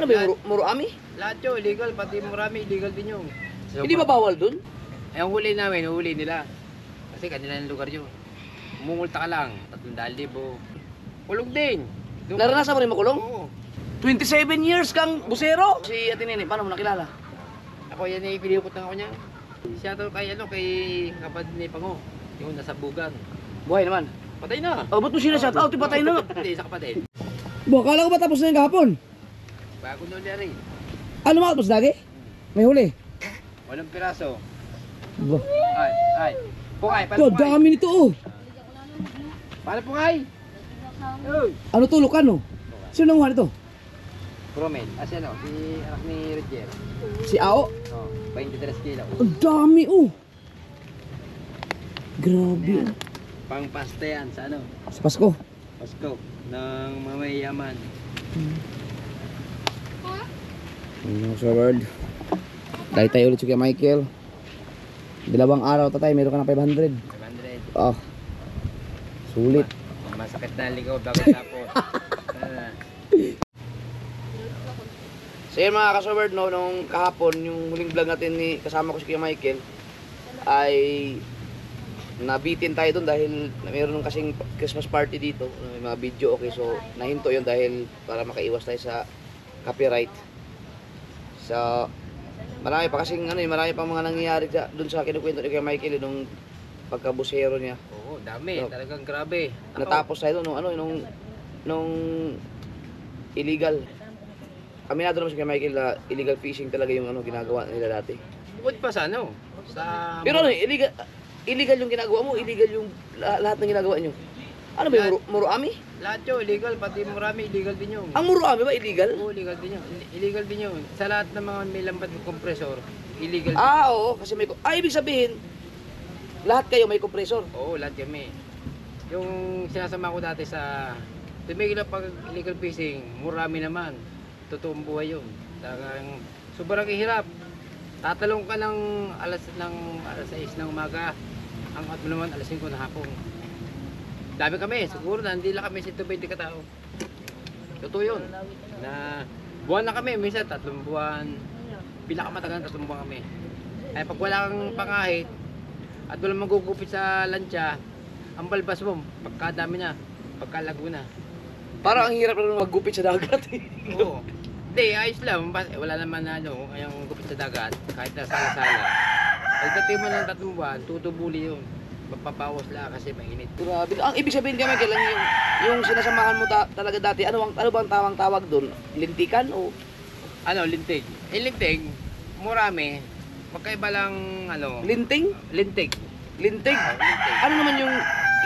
Ano ba yung Muruami? Lahat yun, illegal. Pati marami, illegal din yun. So, Hindi ba bawal dun? ang huli namin, huli nila. Kasi kanila yung lugar yun. Mumulta ka lang, 300,000. Kulog din. Naranasan mo rin makulong? Oo. 27 years kang busero! Si Ate Nene, paano mo nakilala? Ako yan ay pinipot ng ako niya. Siya to kay kay kapatid ni Pango. Yung nasa bugan. Buhay naman. Patay na. Oh, ba't mo sila shout out? Patay na nga. Hindi, sa kapatid. Kala ko ba tapos na yung kahapon? Bago nung rin. Ano makatapos lagi? May huli. Walang piraso. Ba? Ay. Pungay, Ito, dami nito oh. Paano pungay? Uy. Ano to, Lucano? Sino nanguha nito? Promel. Si anak ni Roger. Si Ao? Oh, 23 kilo. Ang dami oh. Grabe. Yan. Pang pasta yan sa ano? Sa Pasko. Pasko. Ng mamayaman. Ano sa word? Dahil tayo ulit si Kuya Michael. Dalawang araw tatay, meron ka na 500. 500. Oh. Sulit. Masakit na ligaw bago tapos. So yun mga kasaward, no, nung kahapon, yung huling vlog natin ni kasama ko si Kuya Michael ay nabitin tayo doon dahil mayroon kasing Christmas party dito, may mga video, okay, so nahinto yun dahil para makaiwas tayo sa copyright. So marami pa kasing marami pa mga nangyayari doon sa kinukwento ni Kuya Michael nung pagkabusero niya. Oo, dami, So, talagang grabe. Natapos tayo doon nung illegal. Aminado naman si Kuya Michael na illegal fishing talaga yung ginagawa nila dati. Bukod pa sa ano? Sa Pero illegal yung ginagawa mo, illegal yung lahat ng ginagawa nyo. Ano ba yung Muruami? lahat yun, illegal, pati marami illegal din yun. Ang Muruami ba illegal? Oo, illegal din yun. Illegal din yun. Sa lahat ng mga may lambat ng kompresor, illegal din. Oo, kasi may ibig sabihin lahat kayo may kompresor. Oo, lahat kami. Yung sinasama ko dati sa tumigil na pag illegal fishing, marami naman. Totoong buhay yun. Talagang sobrang hirap. Tatalong ka ng alas 6 ng umaga. Ang at mo naman alas 5 na hapon. Dami kami, siguro na hindi lang kami 120 katao. Totoo yun. Na buwan na kami, minsan 3 buwan. Pinakamatagal na 3 buwan kami. Ay pag wala kang pangahit at walang magugupit sa lansya, ang balbas mo, pagkadami na, pagkalago na. Parang ang hirap na maggupit sa dagat. Oo. Hindi, ayos lang. Wala naman yung gupit sa dagat, kahit na sala-sala. Pagdating mo ng 3 buwan, tutubuli yun. Magpapawas lang kasi mainit. Grabe. Ang ibig sabihin kay Michael, yung sinasamahan mo talaga dati, ano bang tamang tawag doon? Lintikan o Lintig. Lintig, marami. Magkaiba lang, linting? lintig. Lintig. Lintig. Ano naman yung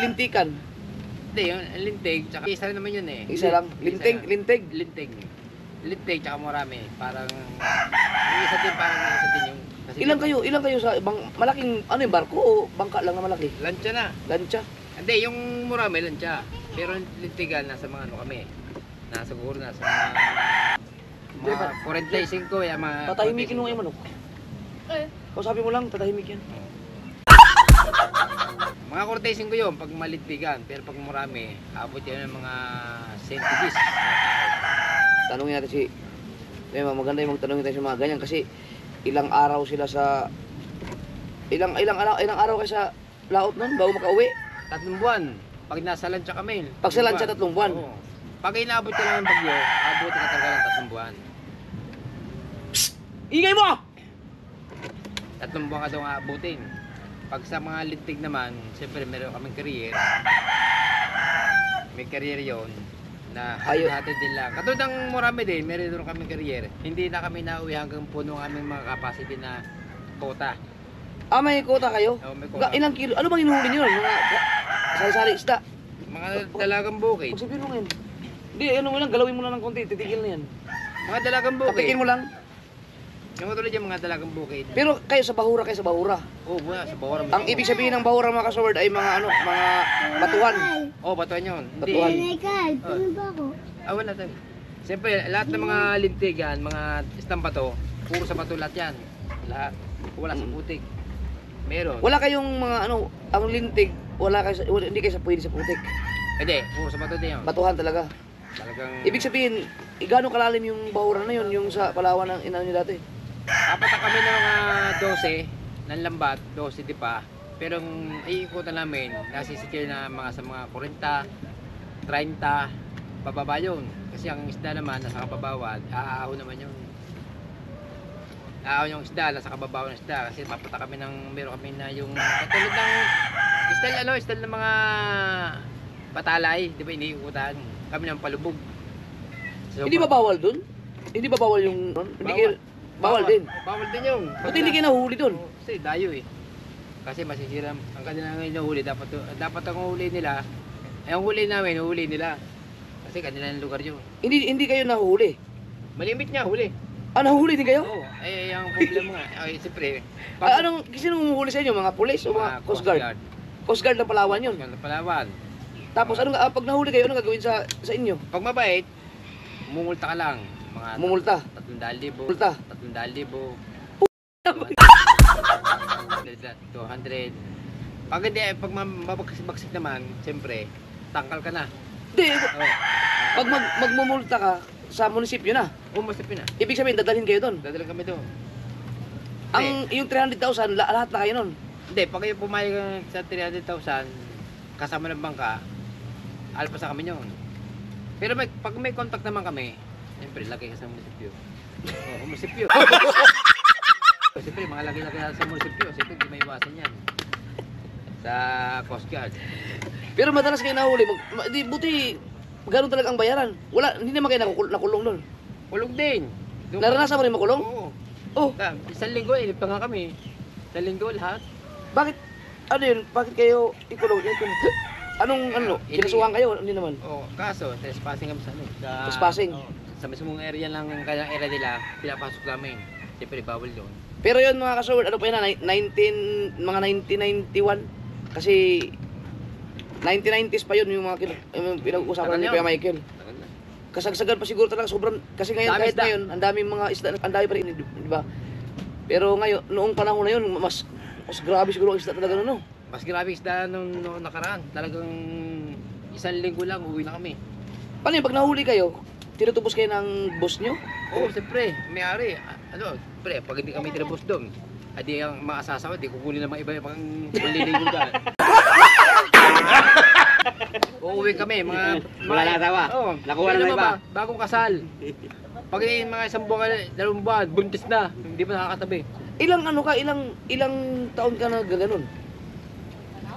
lintikan? Hindi, yung lintig, tsaka isa rin naman yun eh. Isa lang. Lintig, lintig. Lintig. Lintig, tsaka marami. Parang, yung isa din yung... Kasi Ilang kayo sa malaking yung barko o bangka lang na malaki? Lansya na. Lansya. Hindi, yung marami lansya. Pero yung lintigan, nasa mga kami. Nasa siguro, nasa mga 45 yung mga... Tatahimikin mo yung manok. Kausapin mo lang, tatahimik yan. Mga 45 yun, pag malintigan. Pero pag marami, abot yan ng mga centuries. Tanungin natin si... maganda yung magtanongin tayo sa mga ganyan kasi ilang araw sila sa... Ilang araw kayo sa laot nun bago makauwi? 3 buwan. Pag nasa lansya kami. Pag sa lansya, 3 buwan. Oo. Pag inaabot ka lang ng bagyo, abot ka talaga ng 3 buwan. Ingay mo! 3 buwan ka daw aabutin. Pag sa mga lintig naman, siyempre meron kaming career. May career yon na hati din lang. Katulad ng marami din, meron doon kaming career. Hindi na kami nauwi hanggang puno ng aming mga capacity na quota. May kota kayo? Oo, may quota. Ilang kilo? Ano bang inuhuli nyo? Mga sari-sari isda? Mga dalagang bukid. Pagsipin mo ngayon. Hindi, ano mo lang, galawin mo lang ng konti, titigil na yan. Mga dalagang bukid. Patikin mo lang. Yung katulad yung mga dalagang bukid. Pero kayo sa bahura. Oo, wala sa bawara. Ang ibig sabihin ng bahura mga kasword ay mga mga batuhan. Oo, batuan yun. Batuhan. Ano ba ako? Wala tayo. Siyempre, lahat ng mga lintigan, mga istambato, puro sa bato lahat yan. Lahat. Wala sa putik. Meron. Wala kayong mga ang lintig, hindi kayo pwede sa putik. Hindi, puro sa bato din yun. Batuhan talaga. Talagang... Ibig sabihin, gaano kalalim yung bahuran na yun, yung sa Palawan ng inano nyo dati? Apat na kami ng mga 12 ng lambat, 12 di pa. Pero ang iikutan namin, nasisikil na mga sa mga 40, 30, pababa yun. Kasi ang isda naman, nasa kababawan, aahaw naman yun. Aahaw yung isda, nasa kababawan ng isda. Kasi papunta kami ng, meron kami na yung, katulad ng isdal ng mga patalay, di ba iniikutan. Kami ng palubog. So, Hindi ba bawal dun? Hindi ba bawal yung... Hindi kayo... Bawal din. Bawal din yung. Buti hindi kayo nahuli dun. Kasi dayo eh. Kasi masisira ang kanilang inuhuli, dapat ang huli nila, ay ang huli namin, huli nila. Kasi kanilang lugar yun. Hindi kayo nahuli. Malimit nga huli. Ah, nahuli din kayo? Oo, ay ang problema nga. Ay, siyempre. Anong, sino umuhuli sa inyo? Mga pulis o mga Coast Guard? Coast Guard ng Palawan yun. Coast Guard ng Palawan. Tapos pag nahuli kayo, anong gagawin sa inyo? Pag mabait, mumulta ka lang. Mga Mumulta. 300,000. Multa. 300,000. 200. Pag hindi, pag mabagsik naman, siyempre, tangkal ka na. Hindi. Oo. Pag magmumulta ka sa munisipyo na, Umusap yun na. ibig sabihin, dadalhin kayo doon. Dadala kami doon. Yung 300,000, lahat na kayo nun. Hindi, pag kayo pumayag sa 300,000, kasama ng bangka, alpas na kami yun. Pero pag may contact naman kami, siyempre, lagay ka sa munisipyo. Oo, munisipyo. Siyempre, mga lagay-lagay natin sa munisipyo. Siyempre, hindi may iwasan yan. Sa Coast Guard. Pero madalas kayo nahuli. Buti, gano'n talaga ang bayaran. Wala, hindi naman kayo nakulong doon. Kulog din. Naranasan mo rin makulong? Oo. Oh, Isang linggo, inip pa nga kami. Isang linggo lahat. bakit? Ano yun? Bakit kayo ikulong? Anong kinasuhan kayo? Hindi naman. Oo, kaso, trespassing kami sa ano. Trespassing? Oo, sa mismong area lang ng kanyang area nila, pinapasok namin. Siyempre, bawal doon. Pero yun mga kasaward, ano pa yun na? Mga 1991? Kasi 1990s pa yun yung mga pinag-uusapan ni Kuya Michael. Tagal na. Kasagsagan pa siguro talaga sobrang kasi ngayon Dami kahit isda. ngayon ang daming mga isda, ang dami pa rin, di ba? Pero ngayon noong panahon na yun mas grabe siguro ang isda talaga no. Mas grabe isda nung nakaraan. Talagang isang linggo lang, uwi na kami. Paano yun, pag nahuli kayo, tinutubos kayo ng boss nyo? Oo, siyempre, may-ari. Siyempre, pag hindi kami tinabos doon, adi ang mga asasawa, di kukunin ng mga iba pang manliligogan. Uuwi kami, mga... Wala na asawa? Oo. Nakuha na Ano ng iba? ba, bagong kasal. Pag yung mga isang buwan, 2 buwan, buntis na. Hindi pa nakakatabi. Ilang taon ka na gaganon?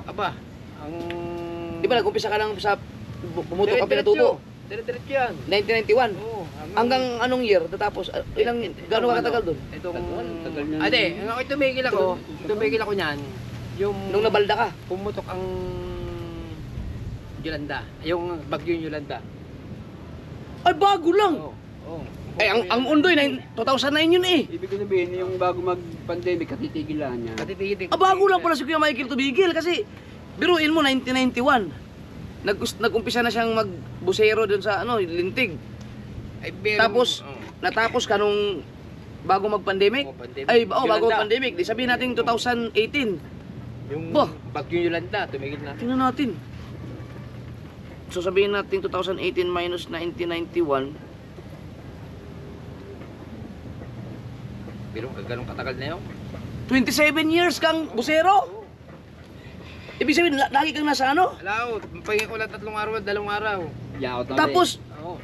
Aba, ang... Di ba nag-umpisa ka lang sa bumuto ka pinatuto? Dire-diretso yan. 1991. Oo. Hanggang anong year? Tatapos, gano'n ka katagal doon? Itong... Tagal na. Ade, nung tumigil ako niyan, yung... Nung nabalda ka? pumutok ang Yolanda, yung bagyo yung Yolanda. Ay, bago lang! Oo. Oo. ang Undoy, 2009 yun eh. Ibig sabihin, yung bago mag-pandemic, katitigil lang niya. Katitigil. Bago lang pala si Kuya Michael tumigil kasi biruin mo 1991. Nag-umpisa na siyang magbusero doon sa Lintig. Ay, pero, Tapos natapos ka nung bago mag-pandemic. pandemic. Bago Yolanda. mag-pandemic. Di sabihin natin 2018. Yung Bah! bagyo yung Yolanda, tumigil na. Tingnan natin. So sabihin natin 2018 minus 1991. Pero ganun katagal na yun. 27 years kang busero. Ibig sabihin, lagi kang nasa ano? Alaw, pahinga ko lang 3 araw, 2 araw. Yaot na Tapos, Oo,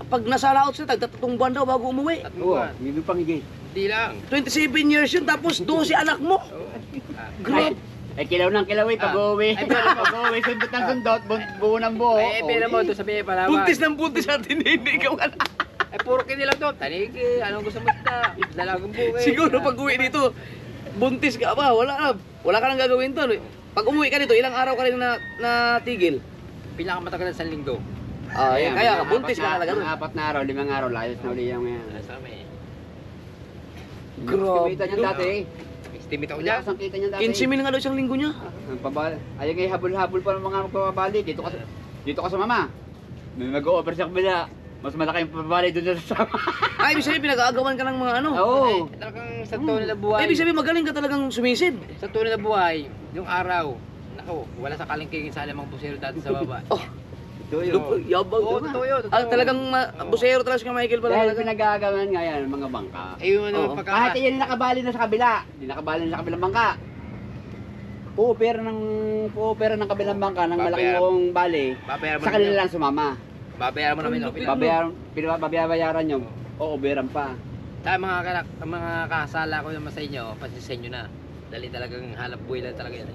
pag nasa laot sila, tagtatong buwan daw bago umuwi. 3 Oo, buwan. hindi pang higit. Hindi lang. 27 years yun, tapos 12 anak mo. Oo. Grabe. Ay, kilaw ng kilaw eh, pag-uwi. Ay, pero Pag-uwi, sundot ng sundot, buo ng buo. Ay, pero mo, doon sa may Palawan. Buntis ng buntis natin, hindi ikaw ka na. Ay, puro kinilang doon. Tanigi, anong gusto mo ita? Dalagang buhay. Siguro pag uwi dito, buntis ka ba? Wala ka nang gagawin to. Pag umuwi ka dito, ilang araw ka rin natigil? Pinakamatagal sa linggo. Kaya buntis ka talaga doon. 4 na araw, 5 araw, layos na uli yung yan. Sa may Grabe. Kumita niyan dati eh. estimate ako Wala dyan. kasang kita niyan dati. 15 mil nga daw isang linggo niya. Ang pabal. Ay, ngay habol-habol pa ng mga magpapabali. Dito ka sa mama. May mag-over sa kabila. Mas malaki yung pabali doon sa sama. Ay, ibig sabihin, pinag-aagawan ka ng mga ano. Oo. Ay, talagang sa tunay na buhay. Ay, ibig sabihin, magaling ka talagang sumisid. Sa tunay na buhay, yung araw, nako, wala sa kalingkingin sa alamang pusero dati sa baba. Oh, Tuyo. Yabang Oo, naman. totoo yun, totoo. Talagang busero talaga si Michael pala Dahil talaga. pinagagawan nga yan ng mga bangka. Ayun ano, Oo. Kahit yan nakabali na sa kabila, hindi nakabali na sa kabilang bangka. Puopera ng kabilang bangka ng malaking Babayaran. buong bali. Babayaran mo Sa kanila lang sumama. Babayaran mo namin. Babayaran nyo. O, oberan pa. Sa mga kasala ko naman sa inyo, pasisenyo na. Dali talagang halap buhay lang talaga yan.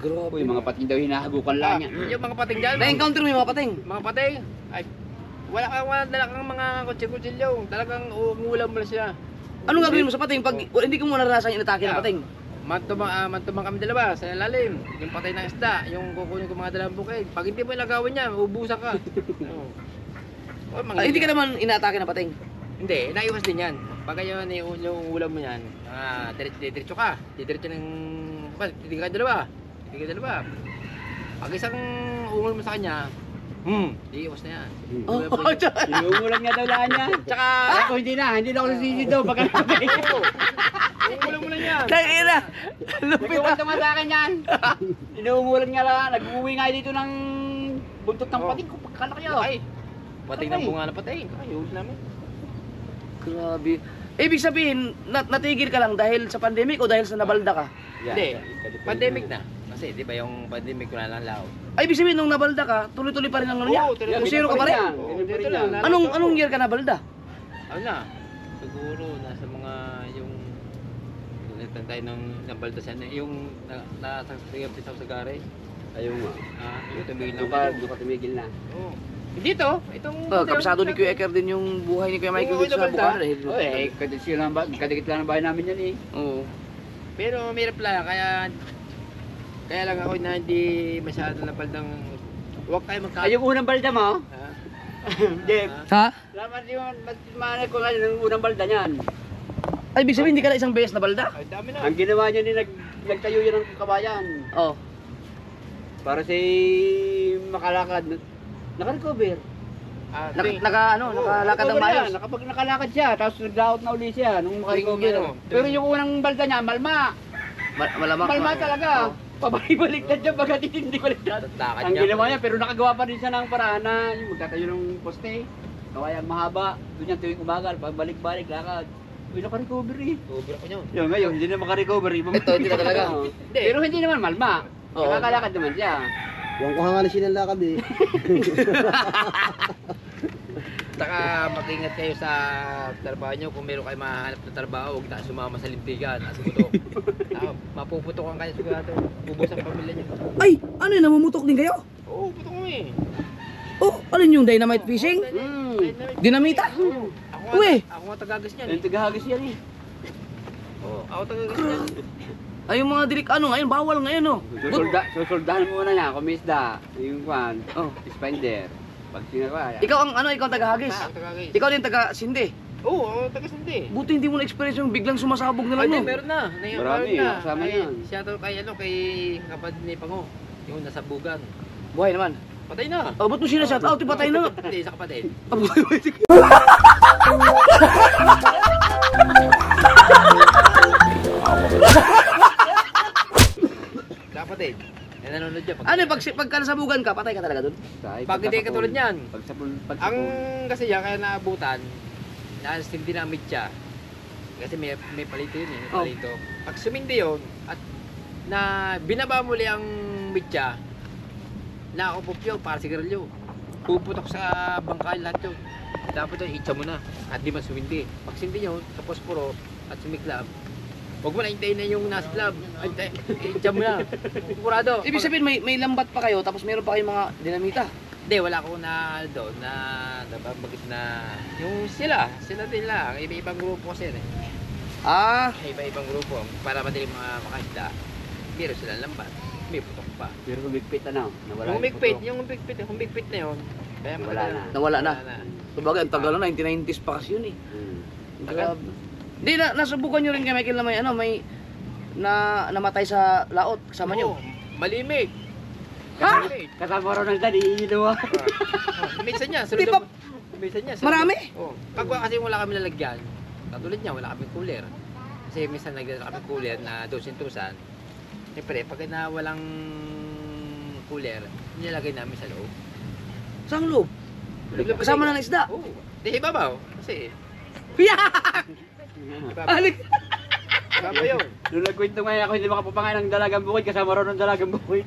Grabe. Uy, mga pating daw hinahagukan lang yan. Yung mga pating dyan, Na-encounter mo yung mga pating? mga pating, ay, wala kang mga kutsilyo. Talagang uulam mo lang sila. Anong gagawin mo sa pating pag hindi ko muna naranasan yung inatake ng pating? Mantumang kami dalawa sa ilalim. Yung patay ng isda, yung kukunin ko mga dalawang bukid. Pag hindi mo ilagawin niya, ubusan ka. Oo. Hindi ka naman inaatake ng pating. Hindi, naiwas din yan. Pag yun yung ulam mo yan, diretso ka. Diretso ng... Titigil ka dalawa. Pag isang ungol mo sa kanya, iiwas na yan. Oh, Inuulan nga daw laan niya. Tsaka ako hindi na ako nasisi daw. Baka namin. Ulam mo lang yan. Tangina! Lupit Nagkukwento nga sa akin yan. Inuumulan nga lang. Nag-uwi nga dito ng buntot ng pating ko. Pagkalaki yun. Ay, patay ng bunga na patay. Ay, huli namin. Grabe. Ibig sabihin, natigil ka lang dahil sa pandemic o dahil sa nabalda ka? Hindi, pandemic na. Kasi di ba yung pandemic wala lang lao. Ay, ibig sabihin, nung nabalda ka, tuloy-tuloy pa rin ang ano niya? tuloy-tuloy Busero ka pa rin? Dito lang. Anong year ka nabalda? Ano na? Siguro nasa mga yung nagtan tayo ng Baldasan yung nasa sa gare. Ayaw nga. Yung tumigil na. Doon ka tumigil na. Oo. Dito, itong Kabisado ni Kuya Eker din yung buhay ni Kuya Michael Oo, dito sa nabalda. Bukana. Kadikit lang ang bahay namin yan eh. Oo. Pero may reply kaya lang ako na hindi masyado na baldang huwag kayo Ay, yung unang balda mo? Hindi. Ha? Laman yung manay ko nga yung unang balda niyan. Ay, ibig sabihin, hindi ka na isang beses nabalda? Ay, dami na. Ang ginawa niya ni nagtayo yan ng kabayan. Oo. Para si makalakad. Naka-recover. Nakalakad ng maayos. Nakapag nakalakad siya, tapos nag-out na uli siya nung maka-recover. Ano? Pero yung unang balda niya, malma. Malamang. Malma talaga. Pabalik-baliktad siya baga hindi baliktad. Lakad Ang niya. ginawa niya, pero nakagawa pa rin siya ng paraan na yung magtatayo ng poste. Kawayan mahaba. Doon yan tuwing umaga, pabalik-balik, lakad. Uy, naka-recovery. Over ako nyo. Yung ngayon, hindi na maka-recovery. Ito, hindi na talaga. Pero hindi naman malma. Oo. Nakakalakad naman siya. Huwag ko nga siya ng lakad eh. Saka mag-ingat kayo sa trabaho nyo. Kung meron kayo mahanap na trabaho, huwag na sumama sa lintigan at sa butok. Mapuputokan kayo sigurado. Ubos ang pamilya nyo. Ay, ano yun? Namumutok din kayo? Oo, putok mo eh. Oh, alin yung dynamite fishing? Dinamita? Uy! Ako nga tagagas niyan. Yung tagahagis yan eh. Oo, ako tagagas niyan. Ay, yung mga dirik ano ngayon, bawal ngayon, no? Susuldahan mo muna niya, kumisda. Yung kwan, Oh. spinder. Pag sinagawa. Ikaw ang ano, ikaw ang taga-hagis. Ako tagagas. Ikaw din taga-sindi. Oo, ako tagas hindi. Buti hindi mo na-experience yung biglang sumasabog na Ay, lang, di, no? meron na. Marami, kasama yan. Siya to kay kapatid ni Pango. Yung nasa bugan. Buhay naman. Patay na. Oh, ba't mo sila-shout out? Patay na nga. Hindi, sa kapatid. Ah, buhay. Sa kapatid. Yan nanonood dyan. Ano, pagka nasabugan ka, patay ka talaga dun? Pag hindi katulad niyan. Pagsapul. Ang kasi yan, kaya naabutan, nasindi namin siya. Kasi may palito yun eh, may Oh. palito. Pag sumindi yun, at na binaba muli ang mitya, nakakupop yun, para sigarilyo. Puputok sa bangkay lahat yun. Dapat yun, itsa mo na, at di man sumindi. Pag sindi yun, sa posporo at sumiklab, huwag mo na hintayin na yung nasa club. Itsa mo na. Sigurado. Ibig sabihin, may lambat pa kayo, tapos meron pa kayong mga dinamita. Hindi, wala ko na doon na nababagit na yung sila din lang, iba-ibang grupo kasi yan eh. Ah, Iba-ibang grupo para madali makahita. Meron silang lambat, may putok pa. Pero humigpit ano? Nawala Yung bigpit na yun, kaya Wala na. nawala na. Kumbaga, ang tagal na, 1990s pa kasi yun eh. Tagal. Grabe. Hindi, nasubukan nyo rin kay Michael na may namatay sa laot, kasama nyo. Malimig. Ha? Malimig. Kasama rin ng dali, iilawa. Minsan niya, Di ba- minsan niya. Marami? Oh. Kasi wala kami lalagyan, katulad niya, wala kami cooler. Kasi minsan nagdala kami cooler na 200,000. Siyempre, pag na walang cooler, nilalagay namin sa loob. Saan loob? Kasama na ng isda. Oo. Di ibabaw. Kasi, ibabaw. Alik! Ibabaw yun. Nung nagkwento nga ako, hindi makapapangain ng dalagang bukid, kasama ron ng dalagang bukid.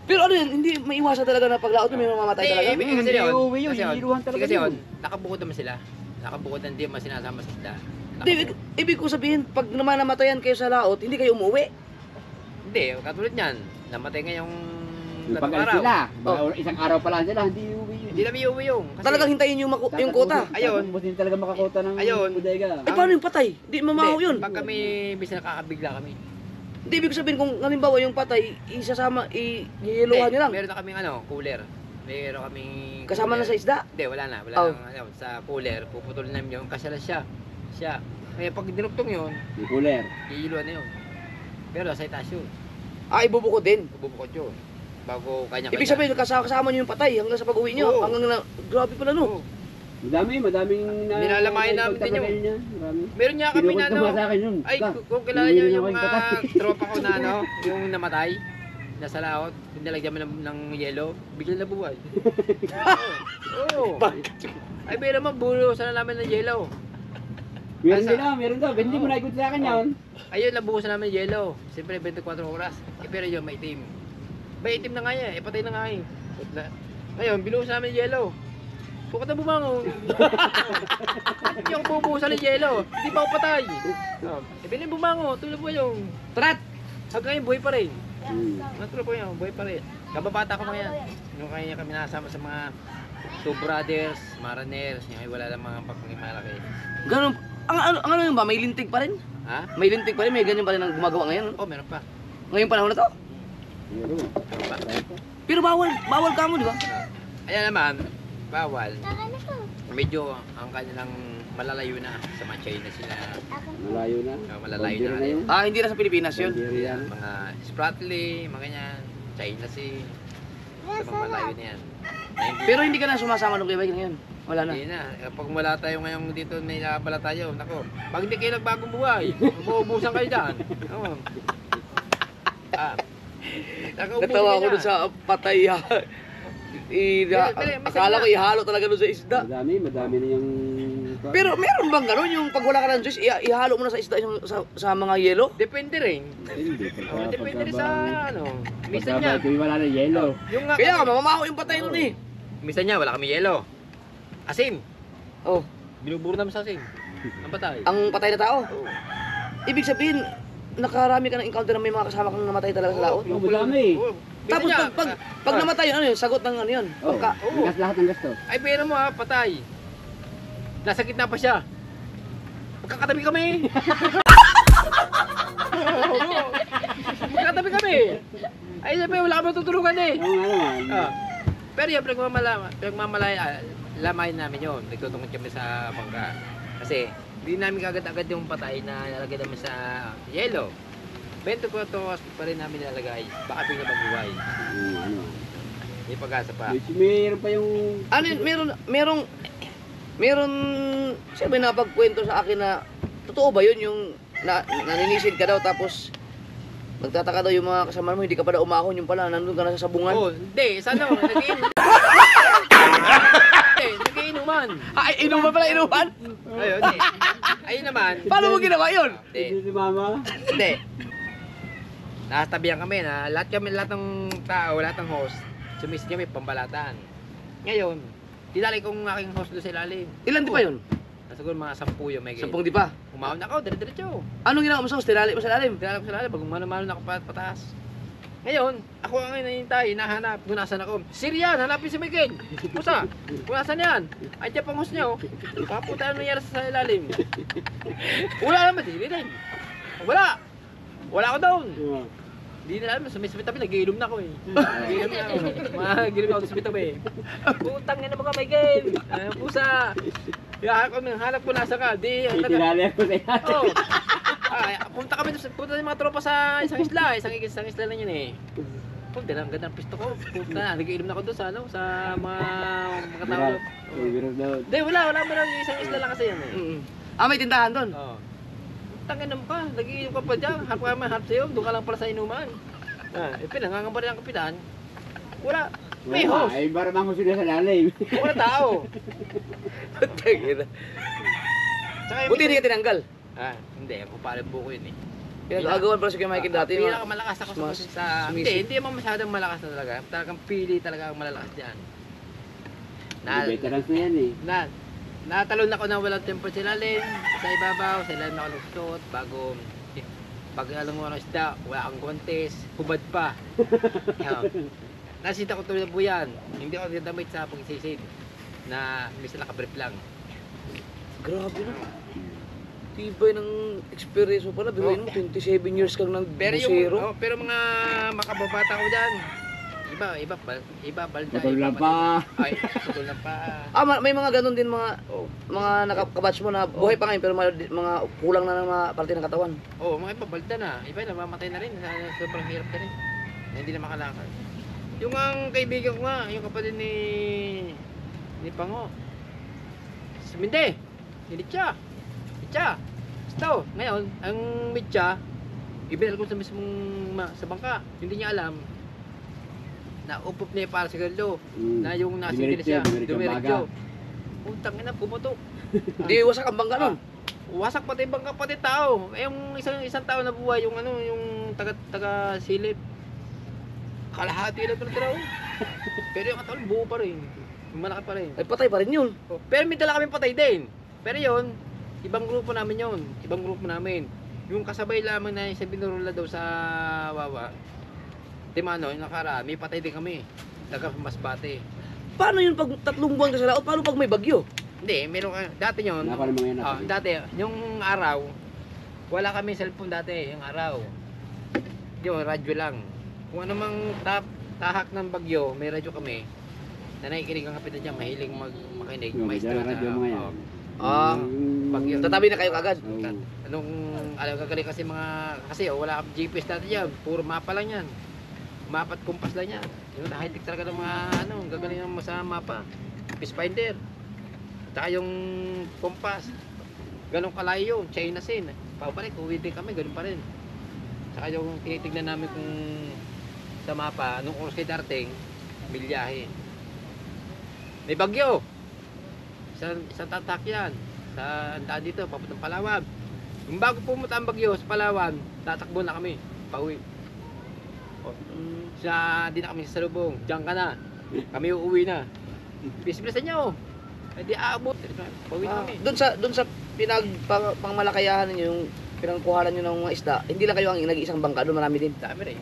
Pero ano yun, hindi maiwasan talaga na paglaot mo may mamamatay talaga. Kasi Hindi yun, uuwi yun, kasi yun, hihiluhan talaga kasi yun, yun. nakabukod naman sila. Nakabukod na hindi man sinasama sa isda. Hindi, ibig ko sabihin, pag naman namatayan kayo sa laot, hindi kayo umuwi. Hindi, katulad niyan, namatay ngayong Yung tatlong pag-alis araw. sila, isang araw pa lang sila, hindi uuwi yun. Hindi namin iuwi yung. Kasi, Talagang hintayin yung, yung kota. Ayun. Tapos hindi talaga makakota ng Ayun. bodega. Eh paano yung patay? Di mamahaw Hindi, yun. Pag kami, bis nakakabigla kami. Hindi, ibig sabihin kung halimbawa yung patay, isasama, ihiluhan nyo lang. Meron na kaming cooler. Meron kaming Kasama na sa isda. Hindi, wala na. Wala Oh. nang sa cooler. Puputulin namin yun. Kasi siya. Kaya pag dinugtong yun, Yung cooler. iiluan na yun. Pero sa itaas yun. Ah, ibubukod din. Bubukod yun. Bago kanya-kanya. Ibig sabihin, kasama nyo yung patay hanggang sa pag-uwi nyo. Oo. Hanggang na, grabe pala no. Oo. Madaming Nilalamayan namin din yun. niya. Marami. Meron niya kami na Kinukot sa akin yun. Ay, Ka, kung kilala umuwi niyo na yung ako mga patay. tropa ko na yung namatay, nasa laot, nilagyan mo ng yelo, bigla na buhay. Oo. Ay, meron man, bulo sana namin ng yelo. Meron Asa? din meron daw. Hindi mo na ikot sa akin yun. Ayun, nabuhusan namin ng yelo. Siyempre, 24 oras. Pero yun, may itim. May itim na nga yan, patay na nga eh. Ngayon, binuhusan namin ng yelo. Sukat na bumangon. Hindi ako bubuhusan ng yelo. Hindi pa ako patay. Bilhin bumangon, tulad mo yung trat. Hanggang ngayon, buhay pa rin. Naturo po yun, buhay pa rin. Kababata ko mga yan. Yung kanya kami nasama sa mga two brothers, mariners, yung ay wala lang mga pagpangimalaki. Ganun, ang ano yun ba, may lintig pa rin? Ha? May lintig pa rin, may ganyan pa rin ang gumagawa ngayon. Oh, meron pa. Ngayong panahon na to. Meron. Meron pa. Pero bawal ka mo, di ba? Ayan naman, bawal. Medyo ang kanilang malalayo na sa mga China sila. Malayo na. Malalayo Bandera na. yun. Ah, hindi na sa Pilipinas yun. Bandera yan. Mga Spratly, mga ganyan. China Sea. Sa mga malayo na yan. Pero hindi ka na sumasama nung kay ngayon. Wala na. Hindi na. Kapag wala tayo ngayong dito, may nakabala tayo. Nako, pag hindi kayo nagbagong buhay, mauubusan kayo dyan. Oo. Natawa ako dun sa patay. Akala ko ihalo talaga dun sa isda. Madami na yung... Pero meron bang gano'n yung pag wala ka ng juice, ihalo mo na sa isda yung sa mga yelo? Depende rin. Hindi. Depende rin sa Minsan niya. Pagkabay wala na yellow. Yung nga, Kaya nga, mamamaho yung patay nun eh. minsan niya, wala kami yelo. Asin. Oh, Binuburo namin sa asin. Ang patay. ang patay na tao. Oo. Ibig sabihin, nakarami ka ng encounter na may mga kasama kang namatay talaga sa laot. Yung madami. Oo. Minsan Tapos niya, pag namatay yun, ano yun, sagot ng ano yun. Oh, Pagka, bigas lahat ng gasto. ay, pero mo ha, patay. Nasa gitna pa siya. Magkakatabi kami. Magkakatabi kami. Ay, sabi, wala kami tutulungan eh. Oo nga naman. Pero yung lamay namin yun. Nagtutungkol kami sa bangka. Kasi, hindi namin agad-agad yung patay na nalagay namin sa yelo. 24 hours pa rin namin nilalagay. Baka bigla magbuhay. Ano. May pag-asa pa. Meron pa yung... ano yun, meron, siya may napagkwento sa akin na, totoo ba yun yung naninisid ka daw tapos nagtataka daw yung mga kasama mo, hindi ka pa daw umahon, yung pala, nandun ka na sa sabungan. Oh, hindi. Sana nagiinuman. Nagiinuman. Ay, inuman pala, inuman? Ayun, hindi. Ayun naman. Paano mo ginawa yun? Hindi. Si mama. Hindi. Natabihan kami na lahat ng tao, lahat ng host, sumisid kami pambalatan. Ngayon, dinali kong aking host doon sa ilalim. Ilan di pa yun? Siguro mga 10 yung may 10 di pa. Umahon na ako, dire-diretso. Anong ginawa mo sa host? Tinali mo sa lalim? Dinali ko sa ilalim, pag umano-mano na ako pataas. Ngayon, ako ang hinahintay, hinahanap, kung nasan ako. Sirian, hanapin si Miguel. Pusa, kung nasan yan? Ay, dyan pang host niya, oh. Papunta na nangyari sa ilalim. Wala naman, hindi rin. Wala. Wala ako doon. Hindi na alam, sa may tabi, nag-iilom na ako eh. Nag-iilom na ako. Mag-iilom na ako sa tabi. Putang na mga Miguel. Pusa. Hanap ko nasa ka. Di, Itinali ako sa iyo. oh. Punta kami, punta yung mga tropa sa isang isla. Isang isla lang yun eh. Punta na, ang ganda ng pisto ko. Punta, nag-iilom na ako doon sa ano, sa mga tao. Viral daw. Hindi, wala mo lang. Isang isla lang kasi yan eh. Ah, may tindahan doon? Oo. Tangin naman ka, nag-iinom ka pa dyan, harap ka man, harap sa'yo, doon ka lang pala sa inuman. Pinangangamba rin ang kapitan, Wala. May Wala, hose. ay maramang ko sila sa lalim. Wala tao. Tangina. Tsaka yung Buti hindi ka tinanggal. Hindi. Ako pala buko yun eh. Pinag-agawan pala si Kuya Michael dati. Pinakamalakas ako sa sumisip. hindi naman masyadong malakas na talaga. Talagang pili talaga ang malalakas diyan. Veterans na yan eh. Natalon ako na walang tempo sa ilalim, sa ibabaw, sa ilalim na kalustot, bago pag alam mo ng isda, wala kang guantes, hubad pa. Nasita ko tuloy na buyan, hindi ako nagdamit sa pagsisid na misa nakabrief lang. Grabe na. Tibay ng experience mo pala. Bigay mo, 27 years kang nang Pero yung busero. pero mga makababata ko diyan, iba balda. Putol iba na pa. Ay, putol na pa. May mga ganun din mga nakabatch mo na buhay pa ngayon pero mga kulang na ng mga parte ng katawan. Mga iba balda na. Iba namamatay na rin. Sobrang hirap na rin. Na hindi na makalakad. Yung ang kaibigan ko nga, yung kapatid ni Pango. Si Minde. Si Mitya. Basta ngayon, ang Mitya, ibinal ko sa mismong sa bangka. Hindi niya alam na upop niya para sa galdo. Na yung nasigil siya. Dumiretso. Utang ina, pumutok. Hindi wasak ang bangka nun. Wasak pati bangka pati tao. Yung isang tao na buhay, yung yung taga silip. Kalahati lang tira. Pero yung katawan buo pa rin. Malaki pa rin. Ay patay pa rin yun. Pero may dala kami patay din. Pero yun, ibang grupo namin yun. Ibang grupo namin. Yung kasabay lamang na sa binurula daw sa Wawa. Timano, yung nakaraan, may patay din kami. Taga Masbate. Paano yun pag 3 buwan ka sa laot? Paano pag may bagyo? Hindi, meron dati yun. Wala pa namang yan natin. Dati, yung araw, wala kami cellphone dati, yung araw. Yung radyo lang. Kung ano mang tahak ng bagyo, may radyo kami. Na nakikinig ang kapitan dyan, mahiling makinig. Yung Maestro may radyo mga yan. Bagyo. Tatabi na kayo agad. Anong, gagaling kasi wala kang GPS dati dyan, puro mapa lang yan. Mapa at kumpas lang yan. Yung high-tech talaga ng mga gagaling mo sa mapa. Fish finder. Tsaka yung kumpas. Ganun kalayo yun, China sin. Pabalik, uwi din kami, ganun pa rin. Tsaka yung tinitignan namin kung sa mapa, anong oras kayo darating, bilyahe. May bagyo. Sa tatak yan. Sa daan dito, papuntang Palawan. Yung bago pumunta ang bagyo sa Palawan, tatakbo na kami, pauwi. Di na kami sa salubong, diyan ka na. Kami uuwi na. Bis-bisan nyo. Hindi aabot. Pauwi na kami. Doon sa pangmalakayahan ninyo, yung pinangkuhanan nyo ng mga isda, hindi lang kayo ang nag-iisang bangka, doon marami din. Dami rin.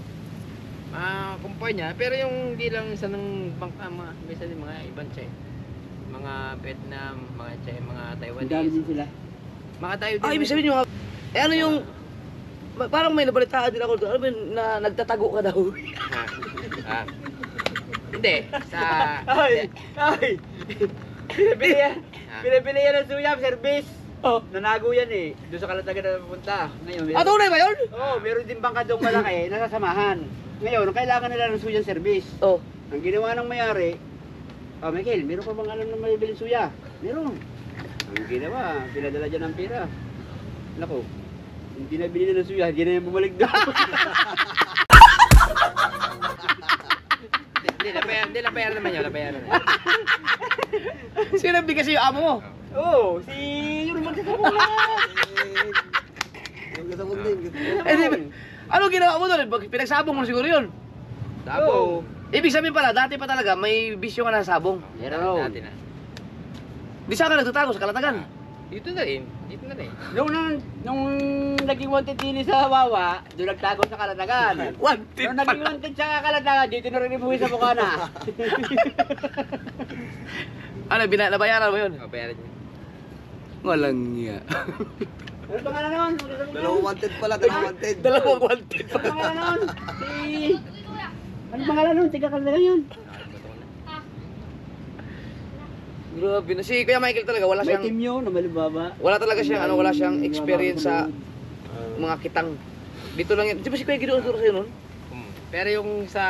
Kumpanya, pero yung hindi lang isa ng bangka, minsan din mga ibang Chay. Mga Vietnam, mga Chay, mga Ang dami Taiwanese. din sila. Mga tayo din. Ibig sabihin yung ano yung parang may nabalitaan din ako doon. Ano ba yun, na nagtatago ka daw? Hindi. Ay! Pinabili yan ng suyam, service. Oh. Nanago yan eh. Doon sa Kalatagan na pupunta. Ngayon, Tunay ba yun? meron din bangka doon malaki, nasasamahan. Ngayon, kailangan nila ng suyang service. Oh. Ang ginawa ng mayari, Michael, meron pa bang alam na may bilhin suya? Meron. Ang ginawa, pinadala dyan ng pera. Naku, hindi na binili ng suya, hindi na yung bumalik doon. Hindi nabayaran naman yun. Nabayaran na. Sino bigay sa'yo amo mo? Oo, si yung magsasabong na. Yung kasabog din. Ano ginawa mo doon? Pinagsabong mo na siguro yun. Sabong. Ibig sabihin pala, dati pa talaga may bisyo ka na sa sabong. Meron. Dati na. Di saan ka nagtatago sa Kalatagan? Dito na rin. Nung naging wanted din sa Wawa, doon nagtago sa Kalatagan. Wanted Nung naging wanted sa Kalatagan, dito na rin ibuwi sa Bukana. Ano, nabayaran mo yun? Nabayaran niya. Walang niya. Ano pangalan nun? Dalawang wanted pala, dalawang wanted. Dalawang wanted. Ano pangalan nun? Ano pangalan nun? Tiga Kalatagan yun. Grabe na. Si Kuya Michael talaga, wala May siyang... team yun, na malibaba. Wala talaga siyang, wala siyang experience sa mga kitang. Dito lang yan. Di ba si Kuya Guido ang turo sa'yo nun? Pero yung sa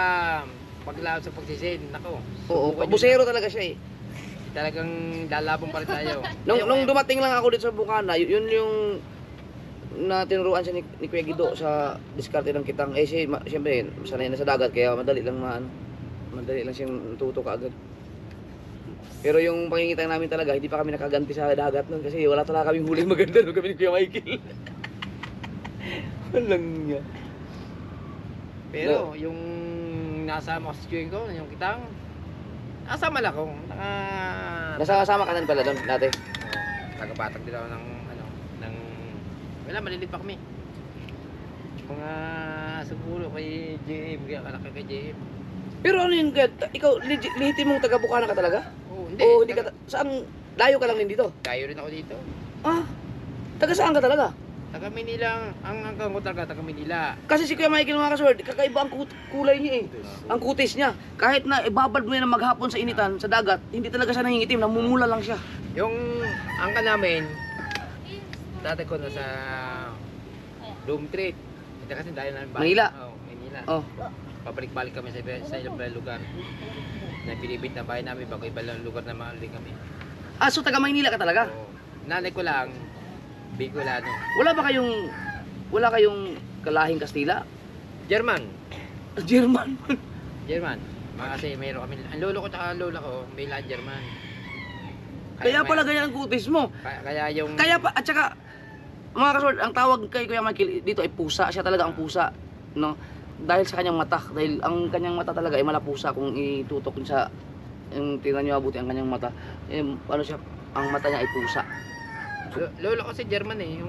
paglaot sa pagsisid, nako. Oo, subukan busero nyo talaga siya eh. na. Talagang lalabang pa rin tayo. Nung dumating lang ako dito sa Bukana, yun yung na tinuruan siya ni Kuya Guido sa diskarte ng kitang. Siyempre, sanay na sa dagat, kaya madali lang madali lang siyang natuto kaagad. Pero yung pangingitang namin talaga, hindi pa kami nakaganti sa dagat nun kasi wala talaga kaming huling maganda nung kami ni Kuya Michael. Walang niya. Pero yung nasama ko sa chewing ko, yung kitang, nasama lang ako. Nasama ka na pala doon dati. Tagapatag din ako ng, wala, malilit pa kami. Mga siguro kay JM, kaya anak kay JM. Pero ano yung ikaw, legit mong taga Bukana ka talaga? Oo, hindi. Oo, hindi ka, saan, layo ka lang din dito? Tayo rin ako dito. Ah, taga saan ka talaga? Taga Manila, ang hanggang ko talaga, taga Manila. Kasi si Kuya Michael mga kasword, kakaiba ang kulay niya eh. Ang kutis niya. Kahit na ibabad mo yan ng maghapon sa initan, sa dagat, hindi talaga siya nangingitim, namumula lang siya. Yung angka namin, dati ko nasa Room Street. Ito kasi dahil na Manila? Oo, Manila. Oh. Pabalik-balik kami sa ilang lugar. Na binibit na bahay namin bago iba lang lugar na maaling kami. Ah, so taga Maynila ka talaga? Oo. Nanay ko lang, Bicolano. Wala kayong kalahing Kastila? German. German. German. Kasi mayroon kami, ang lolo ko at lola ko, may lahat German. Kaya pala ganyan ang kutis mo. Kaya yung... Kaya pa, at saka, mga kasword, ang tawag kay Kuya Michael dito ay pusa. Siya talaga ang pusa. No? Dahil sa kanyang mata. Dahil ang kanyang mata talaga ay malapusa kung itutok sa, yung tingnan nyo abuti ang kanyang mata. Ano siya, ang mata niya ay pusa. Lolo ko si German eh,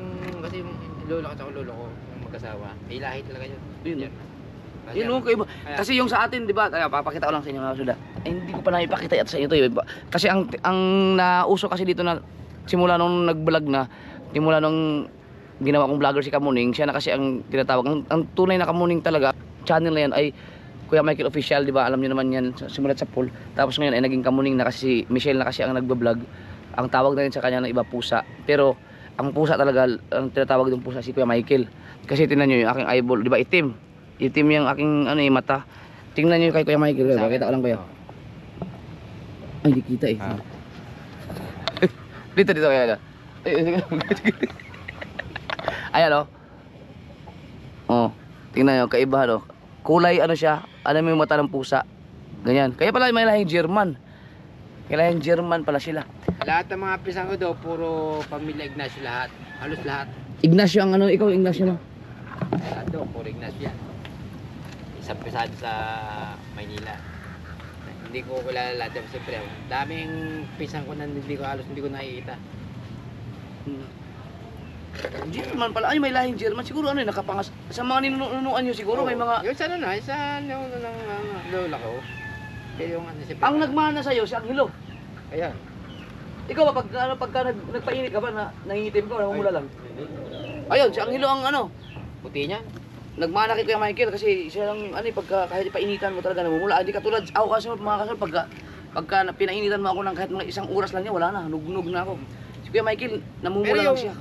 kasi yung lolo ko at lolo ko, yung mag-asawa, may lahi talaga yun. Yun, German. Yun no, kaiba. Kasi yung sa atin, di ba? Papakita ko lang sa inyo mga suda. Ay, hindi ko pa naipakita yata sa inyo to. Kasi ang nauso kasi dito na simula nung nag-vlog na, simula nung ginawa kong vlogger si Kamuning, siya na kasi ang tinatawag. Ang tunay na Kamuning talaga, channel na yan ay Kuya Michael Official, di ba? Alam niyo naman yan, simulat sa pool. Tapos ngayon ay naging Kamuning na kasi si Michelle na kasi ang nagba-vlog. Ang tawag na rin sa kanya ng iba pusa. Pero ang pusa talaga, ang tinatawag ng pusa si Kuya Michael. Kasi tingnan niyo yung aking eyeball, di ba? Itim. Itim yung aking mata. Tingnan niyo kay Kuya Michael. Bakit ko lang kuya? Ay, hindi kita eh. Dito kaya. Ayan o. Oh, tingnan niyo, kaiba no. Kulay ano siya, alam mo yung mata ng pusa. Ganyan. Kaya pala may lahing German. Kaya lahing German pala sila. Lahat ng mga pisang ko daw, puro pamilya Ignacio lahat. Halos lahat. Ignacio ang ikaw Ignacio no? Lahat daw, puro Ignacio yan. Isang pisado sa Maynila. Hindi ko kilala lahat yan. Siyempre, daming pisang ko na hindi ko nakikita. German pala. Ay, may lahing German. Siguro ano yun, nakapangas. Sa mga ninunuan nyo siguro, may mga... Yung sa ano na, sa lola ko. Kaya yung ano, siyempre. Ang nagmana sa'yo, si Angelo. Ayan. Ikaw ba, pagka nagpainit ka ba, nangingitim ka, namumula lang? Ayun, si Angelo ang Puti niya. nagmana kay Kuya Michael kasi siya lang, kahit painitan mo talaga namumula. Hindi katulad, ako kasi mga kasal, pagka pinainitan mo ako ng kahit mga isang oras lang niya, wala na, nugnog na ako. Si Kuya Michael, namumula Pero lang yung siya.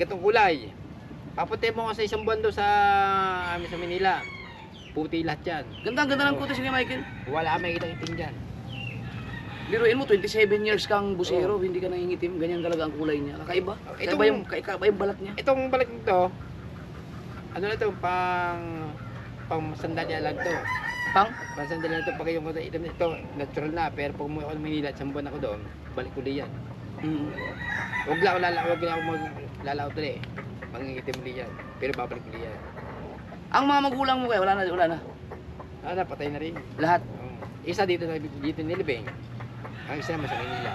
gatong kulay, paputi mo kasi isang buwan doon sa amin sa Manila. Puti lahat yan. Ganda ng kutis si Kuya Michael. Wala kang makikita itim dyan. Biruin mo, 27 years kang busero, hindi ka nangingitim, ganyan talaga ang kulay niya. Kakaiba. Kakaiba yung balat niya. Itong balik nito, ano na ito, pang sandalya lang to. Pang? Pang sandalya lang to, pag yung itim ito, natural na. Pero pag umuwi ako ng Manila at isang buwan ako doon, balik ulit yan. Huwag lang ako maglalaw tuloy. Mangingitim ulit yan. Pero babalik ulit yan. Ang mga magulang mo kaya, wala na. Patay na rin. Lahat. Isa dito nilibing. Ang isa naman sa Manila.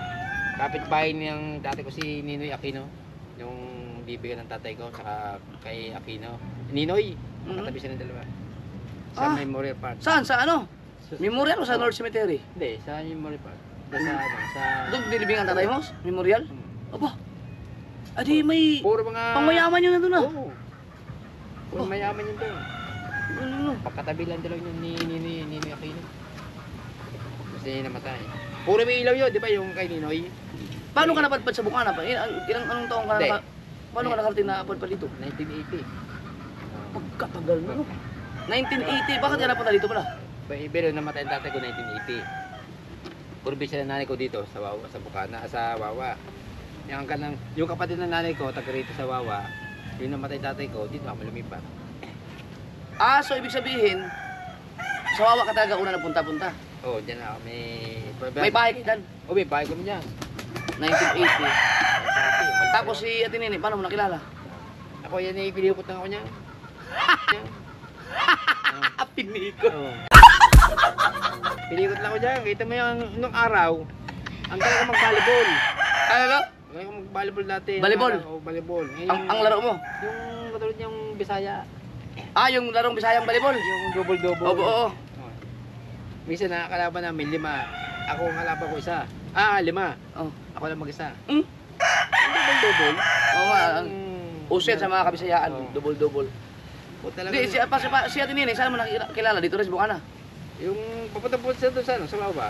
Kapitbahay ng tatay ko si Ninoy Aquino. Yung bibigyan ng tatay ko saka kay Aquino. Ninoy, katabi sila ng dalawa. Sa Memorial Park. Saan? Sa ano? Memorial o sa North Cemetery? Hindi, sa Memorial Park. Sa Doon dinibing ang tatay mo? Memorial? Aba. Adi may puro mga pangmayaman yun nandun ah. Oo. Puro mayaman yun doon. Ano? Pagkatabi lang dalawa yun ni Ninoy Aquino. Kasi namatay. Puro may ilaw yun, di ba yung kay Ninoy? Paano ka napadpad sa Bukana pa? Anong taong ka Hindi. paano ka nakarating na padpad dito? 1980. Pagkatagal na no? 1980, bakit ka napunta dito pala? Pero namatay ang tatay ko 1980. Puro bisya ng nanay ko dito sa Wawa, sa Bukana, sa Wawa. Yung kapatid ng nanay ko, taga rito sa Wawa, yung namatay tatay ko, dito ako lumipat. So ibig sabihin, sa Wawa ka talaga una na punta-punta? Oh, dyan ako. May bahay kayo dyan. Oh, may bahay kami dyan. 1980. Tapos si Ate Nene, paano mo nakilala? Ako yan eh, pinipot lang ako niya. Pinikot. Oo. Pinikot lang ako dyan. Kita mo yung nung araw, ang galing ko mag-volleyball. Ano no? Galing ko mag-volleyball dati. Volleyball? Oo, volleyball. Ang laro mo? Yung katulad yung Bisaya. Ah, yung larong Bisayang volleyball? Yung double-double. Oo, oo. Oh. Minsan nakakalaban namin 5. Ako ang kalaban ko isa. 5. Oh. Ako lang mag-isa. Hmm? Yung double-double. Oo nga. Yung- Uso yan sa mga kabisayaan, Oo. double-double. O talaga. Hindi, si Ate Nene, saan mo nakilala? Dito rin sa Bukana. Yung papunta po siya doon sa ano, sa Lawa.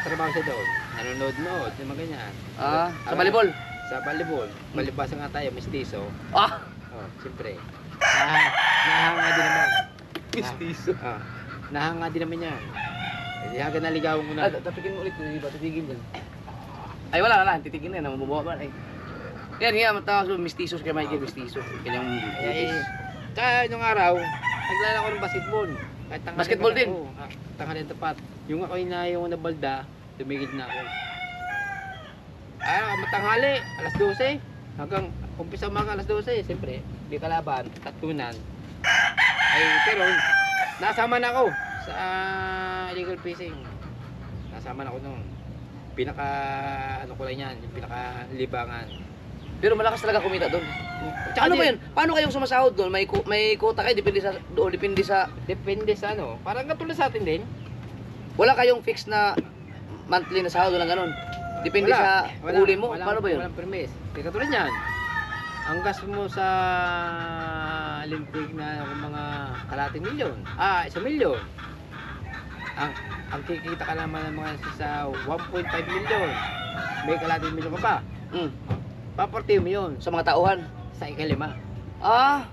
Trabaho siya doon. Nanonood-nood, yung mga ganyan. Ah, sa volleyball? Sa volleyball. Balibasa nga tayo, mestizo. Ah! Oh, siyempre. Nahanga din naman. Mistiso. Nahanga din naman yan. Hindi hanggang naligawan ko na. Tapikin mo ulit, di ba? Titigil yan. Ay, wala. Titigil na yan. Mabubuha ba? Ay. Yan, matawag ko, mistisos kay Michael, mistiso. Kanyang Ay, tsaka nung araw, naglala ko ng basketball. Kahit tanghali Basketball pa din? ako. Tanghali tapat. Yung ako yung nabalda, tumigil na ako. Matanghali, alas 12. Hanggang umpisa umaga alas 12. Siyempre, di kalaban, tatunan. Ay, pero nasama na ako sa illegal fishing. Nasama na ako nung pinaka, ano ko lang yan, yung pinaka libangan. Pero malakas talaga kumita doon. Tsaka ano ba yun? Paano kayong sumasahod doon? May quota kayo? Depende sa doon, depende sa... Depende sa ano, parang katulad sa atin din. Wala kayong fix na monthly na sahod, walang ganun. Depende sa huli mo. Paano ba yun? Walang permis. Di katulad yan. Ang gas mo sa Olympic na mga kalating milyon. 1 milyon. Ang kikita ka naman ng mga sa 1.5 milyon. May kalating milyon ka pa. Mm. Papartiyo mo yun Sa mga tauhan. sa ikalima. Ah!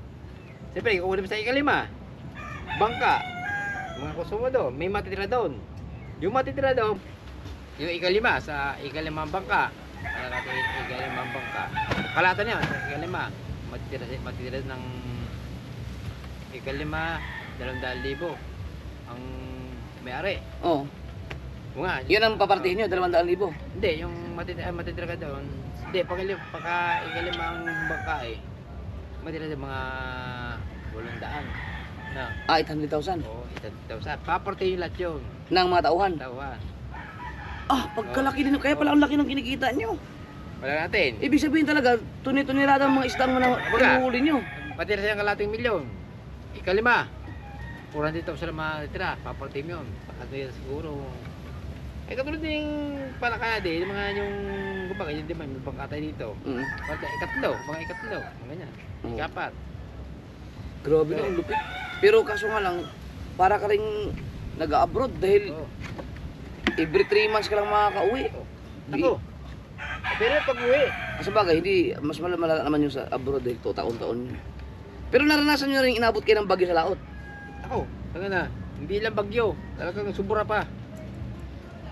Siyempre, kukunin mo sa ikalima. Bangka. Mga konsumo doon. May matitira doon. Yung matitira doon, yung ikalima sa ikalimang bangka. Kaya natin ikalimang bangka. Kalata niya sa ikalima. Matitira ng ikalima, 200,000 ang may-ari. Oo. Oo nga. Yun ang papartihin nyo, 200,000. Hindi, yung matitira ka doon. Hindi, pagka ikalimang bangka matitira sa mga 800. Na. 800,000. Oo, 800,000. Papartihin yung lahat yun. Ng mga tauhan. Tawan. Ah, pagkalaki din. Kaya pala ang laki ng kinikita nyo. Wala natin. Ibig sabihin talaga, tuni-tunirada ang mga isdang mo na pinuhuli nyo. Matira siyang kalating milyon. Ikalima. 400,000 na matitira. Papartim yun. Ano yan siguro. Ay katulad din palakaya din. Yung mga yung kumbaga yun din may bangkatay dito. Mm. Ikatlo. Mga ikatlo. Mga ganyan. Mm. Ikapat. Grabe na ang lupit. Pero kaso nga lang, para ka rin nag-abroad dahil Oo. every 3 months ka lang makaka-uwi. Ako. Pero pag uwi. Sa bagay, hindi, mas malala naman yung sa abroad dahil taon-taon. Pero naranasan nyo rin inabot kayo ng bagyo sa laot. Ako. Talaga na. Hindi lang bagyo. Talagang subura pa.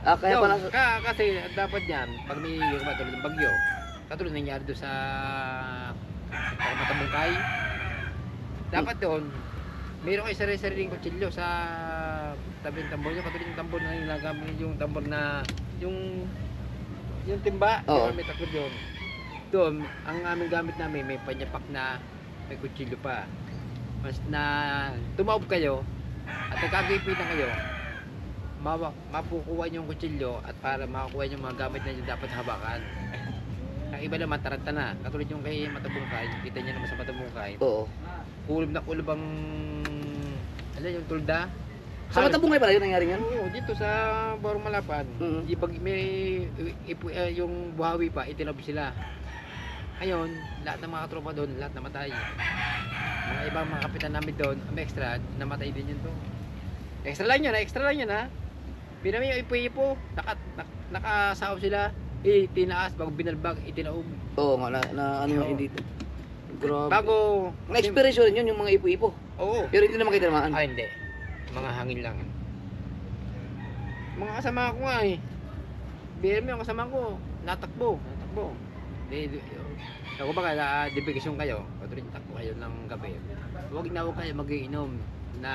Ah, kaya pala, Kasi dapat yan, pag may katulad ng bagyo, katulad nangyari doon sa Matabungkay, dapat doon, mayroon kayo sarili-sariling kutsilyo sa tabi ng tambor nyo, katulad yung tambor na nilagamit, yung tambor na, yung timba, Oo. may takot yun. Doon, ang aming gamit namin, may panyapak na, may kutsilyo pa. Mas na tumawag kayo, at nagkagapitan kayo, mapukuha niyo yung kutsilyo at para makakuha niyo mga gamit na niyo dapat habakan. Ang iba naman taranta na. Katulad yung kay Matabungkay, kita niyo naman sa Matabungkay. oo. Kulob na kulob ang yung tulda. Sa Matabungkay pala yun nangyari yan? Oo, dito sa Barong Malapan, Mm. pag may yung buhawi pa, itinabi sila. Ngayon, lahat ng mga tropa doon, lahat namatay. Mga ibang mga kapitan namin doon, may extra, namatay din yun doon. Extra lang yun ha. Pinami yung ipo-ipo, nakasaob sila, tinaas, bago binalbag, itinaob. Oo nga, ano Oo. yung dito. Grabe. Bago, Na-experience rin yun, yung mga ipo-ipo. oo. Pero hindi naman kayo tinamaan. Hindi. Mga hangin lang. Mga kasama ko nga BM yung kasama ko, natakbo. Ako baka na-debigasyon kayo, patuloy takbo kayo ng gabi. Huwag kayo magiinom na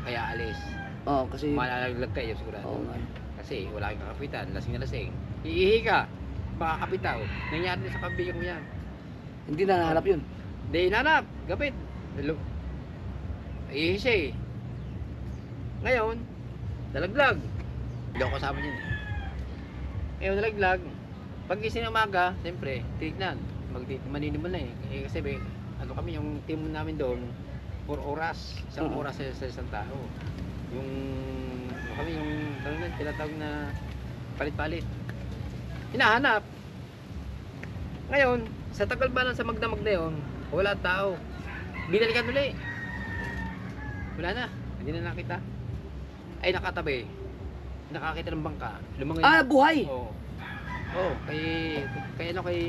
kaya alis. Oo, kasi... Malalaglag kayo sigurado. Oo nga. Kasi wala kang kakapitan, lasing na lasing. Iihi ka, baka kapitaw. Nangyari din sa kaibigan ko yan. Hindi na nahanap yun. Hindi inanap, gabit. Iihi siya eh. Ngayon, nalaglag. Hindi ako kasama niyan eh. Ngayon nalaglag. Pag gising ng umaga, siyempre, tignan. Maniniman na eh. Kasi ano kami, yung team namin doon, 4 oras. Isang Oo. oras sa isang tao. Yung kami yung tinatawag na palit-palit. Hinahanap. Ngayon, sa tagal ba lang sa magdamag na yun, wala tao. Binalikan ulit. Wala na. Hindi na nakita. Ay nakatabi. Nakakita ng bangka. Lumangoy Ah, na. buhay! Oo. Oo. Kay ano kay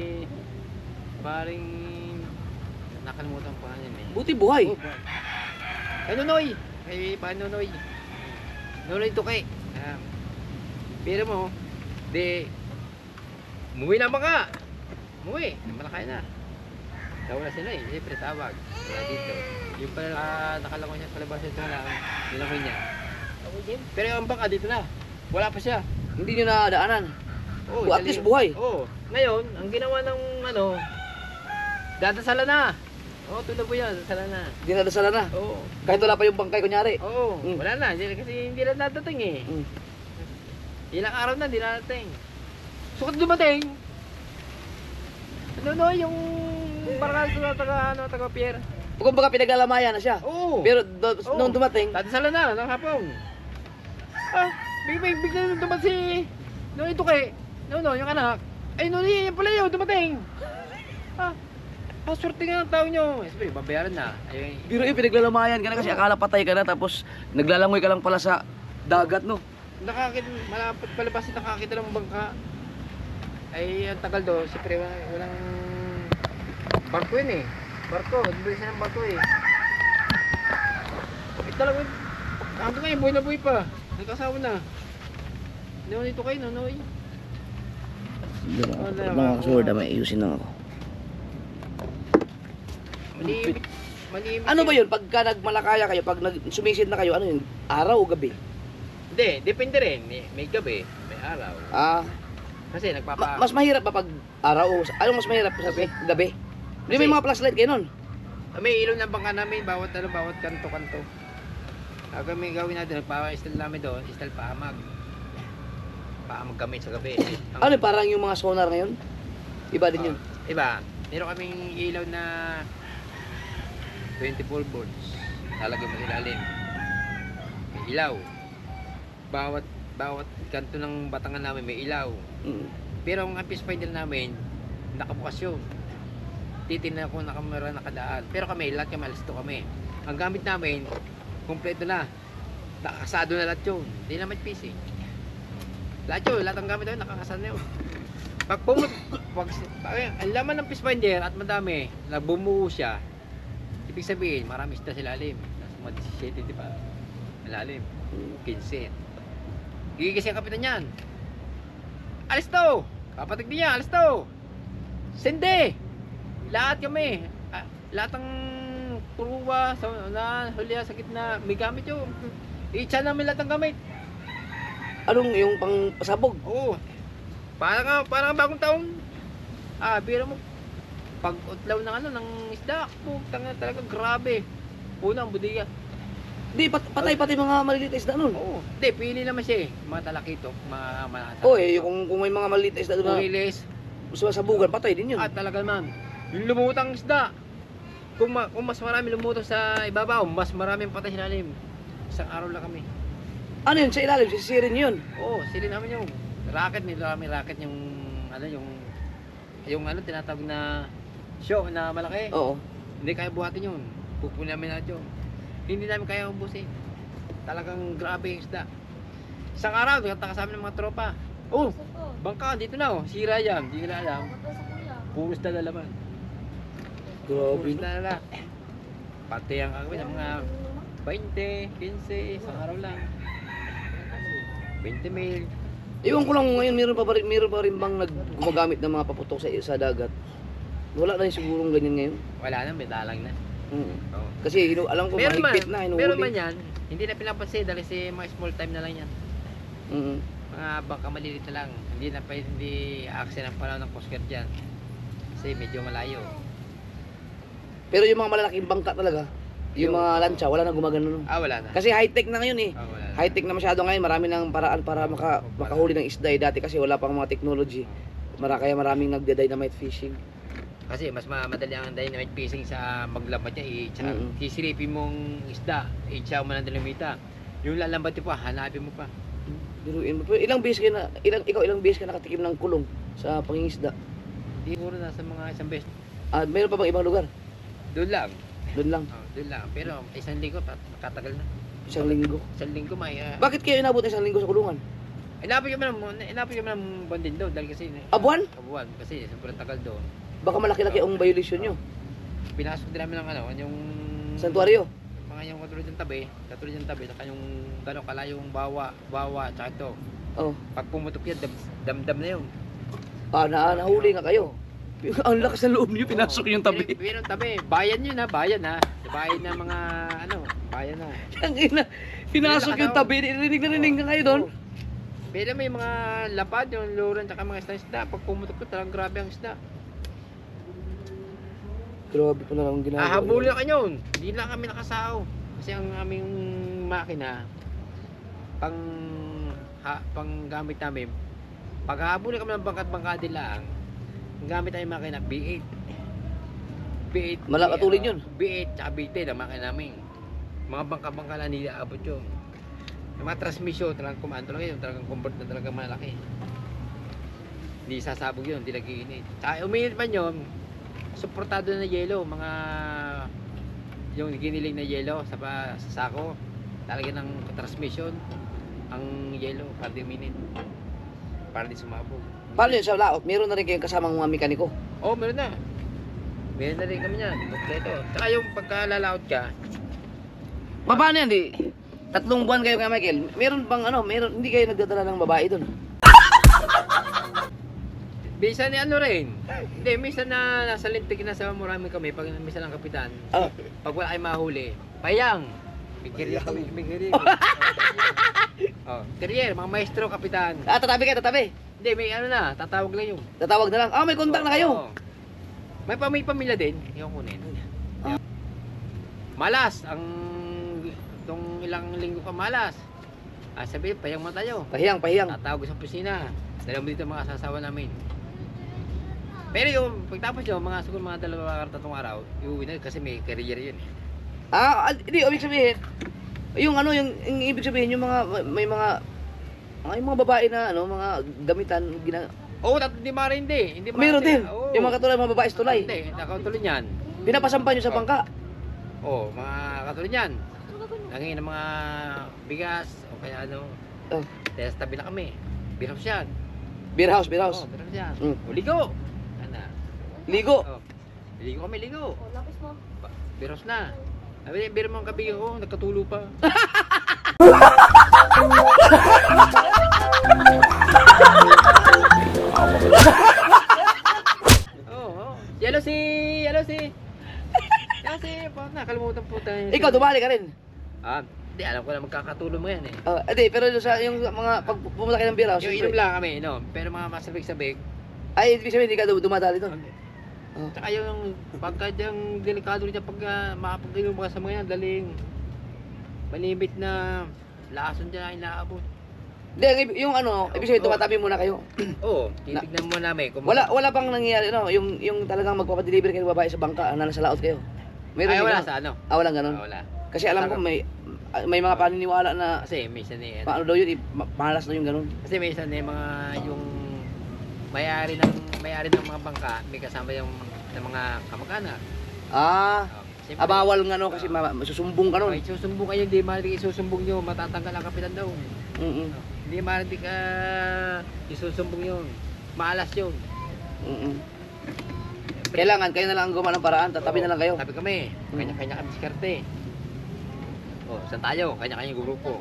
paring nakalimutan ko pa niya eh. Buti buhay. Oo, kay Nonoy. Kay Panonoy. Nonoy to kay. Pero mo, di umuwi na baka. Umuwi. Malakay na. Nawala sila eh. Siyempre tawag. Wala dito. Yung pala nakalangoy niya sa labas ito na lang. Nilangoy niya. Pero yung bangka dito na. Wala pa siya. Hindi nyo na daanan. Oh, At least buhay. Oo. Ngayon, ang ginawa ng ano, dadasalan na. Oo, tulad po yan, dadasalan na. Hindi na dasalan na. Oo. Kahit wala pa yung bangkay, kunyari. Oo, Mm. wala na. Kasi hindi na dadating eh. Mm. Ilang araw na, hindi na dadating. So, kung dumating, ano yung barangay sa taga Pierre. Kung baga pinaglalamayan na siya. Oo. Pero Oo. nung dumating, Dadasalan na, ng hapon. Bigla nung dumating si, no, ito kay, no, yung anak. Ay, no, yan pala yun, dumating. Swerte nga ng tao nyo. Sabi, babayaran na. Ay, biro pinaglalamayan ka na kasi akala patay ka na tapos naglalangoy ka lang pala sa dagat, no? malapit palabas nakakita ng bangka. Ay, ang tagal do, siyempre walang barko yun eh. Barko, bilis na ng barko eh. Ay, talagang, ando nga yung buhay na buhay pa. Nagkasawa na. Nonoy ito kayo, Nonoy. Mga kasurda, may ayusin lang ako. Malibig. Ano ba yun? Pagka nagmalakaya kayo, pag sumisid na kayo, ano yun? Araw o gabi? Hindi, depende rin. May gabi, may araw. Ah, Kasi mas mahirap ba pag araw o anong mas mahirap sa gabi? Hindi may Kasi- mga flashlight kayo nun. May ilaw ng bangka namin, bawat kanto-kanto. Kami gawin natin, nagpa-install namin doon, install paamag. Paamag kami sa gabi. Ano yun, parang yung mga sonar ngayon? Iba din yun. Iba, meron kaming ilaw na 24 volts. Lalagyan mo sa ilalim. May ilaw. Bawat kanto ng batangan namin may ilaw. Mm. Pero ang ampis finder namin, nakabukas yun. Titignan ko na kamera nakadaan. Pero kami, lahat kami alis to kami. Ang gamit namin, kompleto na. Nakakasado na lahat yun. Hindi na may PC. Lahat yun, lahat ang gamit namin, nakakasado na yun. Pag ang laman ng fish finder at madami, na bumuo siya, ibig sabihin, marami isda sa ilalim. Nasa mga 17, di ba? Malalim. 15. Gigising ang kapitan yan. Alis to! Kapatid niya, alis to! Sende! Lahat kami. Lahat ng kuruwa na huli sa gitna, may gamit yun. I-chan namin lahat ng gamit. Anong yung pang pasabog? Oo. Parang bagong taon. Bira mo. Pag-utlaw ng ng isda. Talaga grabe. Una ang budiga. Di, patay mga maliliit na isda nun. Oo. Hindi, pili naman siya eh. Mga talakito. Oo kung may mga maliliit na isda doon na Purilis. sumasabugan, patay din yun. Talaga naman. Yung lumutang isda. Kung mas marami lumutang sa ibabaw, mas maraming patay sa ilalim. Isang araw lang kami. Ano yun, sa ilalim, sisirin nyo yun. Oo, sili namin yung racket, may racket yung tinatawag na show na malaki. Oo. Hindi kaya buhatin yun. Pupunin namin natin yun. Hindi namin kaya ubusin. Talagang grabe yung isda. Isang araw, nagtataka sa amin ng mga tropa. Oh, bangka, dito na oh. Sira yan, hindi nila alam. Puro isda na laman. Puro Grabe. isda na. Pati ang kagawin ng mga 20, 15, isang araw lang. 20 mil. Iwan ko lang ngayon, meron pa rin bang gumagamit ng mga paputok sa dagat? Wala na yung sigurong ganyan ngayon. Wala na, may dalang na. Mm. Oo. Kasi alam ko Meron man, mahigpit na, meron man hinuhuli. yan, hindi na pinapansin dahil si mga small time na lang yan. Mm. Mga bangka maliliit na lang, hindi aaksyon ang panahon ng Coast Guard dyan. Kasi medyo malayo. Pero yung mga malalaking bangka talaga, yung mga lancha, wala na gumagano. Wala na. Kasi high-tech na ngayon eh. Wala na. High-tech na masyado ngayon, marami ng paraan para makahuli ng isda eh. Dati kasi wala pang mga technology. Kaya maraming nagde-dynamite fishing. Kasi mas madali ang dynamite fishing sa maglambat niya, kisilipin mong isda, i-chow mo ng dinamita. Yung lalambat mo pa, hanapin mo pa. Biruin mo. Pero ilang beses ka nakatikim ng kulong sa pangingisda? Siguro nasa mga isang beses. Meron pa bang ibang lugar? Doon lang. Doon lang, Doon lang. Pero isang linggo, nakatagal na. isang linggo. Isang linggo may... Bakit kayo inabot ng isang linggo sa kulungan? Inapit kami ng buwan din doon dahil kasi... Buwan? Buwan. Kasi sobrang tagal doon. Baka malaki-laki ang violation nyo. Pinasok din namin ng yung... Santuario. Mga yung katulad ng tabi, saka yung gano'ng kalayong bawa, tsaka ito. Oh. Pag pumutok yan, damdam na yun. Nahuli nga kayo. Ang lakas ng loob niyo, pinasok yung tabi. Pero tabi, bayan yun ha, bayan na mga bayan na. Ang ina, pinasok yung tabi, rinig na rinig nga kayo doon. Oo. Pero may mga lapad, yung luran, tsaka mga isda. Pag pumutok ko, talagang grabe ang isda. Grabe pa na lang ang ginagawa. Hahabulin ka yun. Hindi lang kami nakasaw. Kasi ang aming makina, pang gamit namin, pag hahabulin kami ng bangkat-bangkadin lang, ang gamit namin makina, B8. Malakatulid yun. B8 tsaka B10 ang makina namin. Mga bangka-bangka lang hindi aabot yun. Yung mga transmission, talagang kumando lang yun, talagang convert na talagang malaki. Hindi sasabog yun, hindi nag-iinit. Tsaka uminit man yun, suportado na yelo, mga yung giniling na yelo sa sako, talaga ng transmission ang yelo para di uminit, para di sumabog. Paano yun sa laot? Meron na rin kayong kasamang mga mekaniko? Oo, meron na rin kami yan, kompleto. Tsaka yung pagkalalaot ka, Paano yan? 3 buwan kayo kay Michael. Meron bang hindi kayo nagdadala ng babae doon? bisa ni ano rin. Hindi, minsan na nasa lintik na sa marami kami, pag minsan ang kapitan, pag wala ay mahuli, payang. Bigiri kami, bigiri. Terrier, mga maestro, kapitan. Tatabi. Hindi, may tatawag lang yung. Tatawag na lang. May contact na kayo. Oo. May pamilya din, yung kunin. Malas, itong ilang linggo pa malas. Sabi, payang mo tayo. Pahiyang. Tatawag sa opisina. Dalawa dito mga sasawa namin. Pero yung pagtapos yun, siguro mga 2 tatlong araw, iuwi na kasi may career yun. Hindi, ibig sabihin, yung ibig sabihin, yung may mga babae na, mga gamitan, Oo, hindi maaaring hindi. Meron din. Oo. Yung mga katulad, mga babae tulay. Hindi, nakatuloy niyan. Pinapasampan nyo sa bangka. Oo, mga katulad niyan. Nangingin ng mga bigas, o kaya kaya sa tabi na kami. Beer house yan. Beer house. Oo, beer house yan. O, ligo. Ligo. Ligo kami, ligo. Lapis mo. Beer house na. Sabi, beer mo ang kabigyan ko, nagkatulo pa. Yellow si. Nakalimutan po tayo. Ikaw, dumali ka rin. Hindi, alam ko na magkakatulo mo yan eh. Hindi, pero yung mga pag pumunta kayo ng beer house, Yung inom lang kami, pero mga masabik-sabik. ay, ibig sabihin, hindi ka dumadali doon. Tsaka yung pagka yung delikado rin pag makapag-inom ka sa mga yan, daling malimit na lason dyan ay naabot. Hindi, yung ibig sabihin, tumatabi muna kayo. Oo, titignan mo namin. Wala bang nangyayari, yung talagang magpapadeliver kayo ng babae sa bangka, na nasa laot kayo? Ay, wala ganun? sa ano? Walang ganun? Wala. Kasi alam ko may mga paniniwala na Kasi minsan eh, paano daw yun, malas na yung ganun. kasi minsan eh, yung may-ari ng mga bangka, may kasama yung ng mga kamag-anak. Siyempre, Bawal nga kasi masusumbong ka nun. Ay, susumbong kayo, hindi maaari isusumbong nyo, matatanggal ang kapitan daw. Hindi maaari ka isusumbong yun. Maalas yun. Kailangan kayo na lang ang gumawa ng paraan, tatabi na lang kayo. Tabi kami, kanya-kanya kami diskarte. Saan tayo? Kanya-kanya grupo.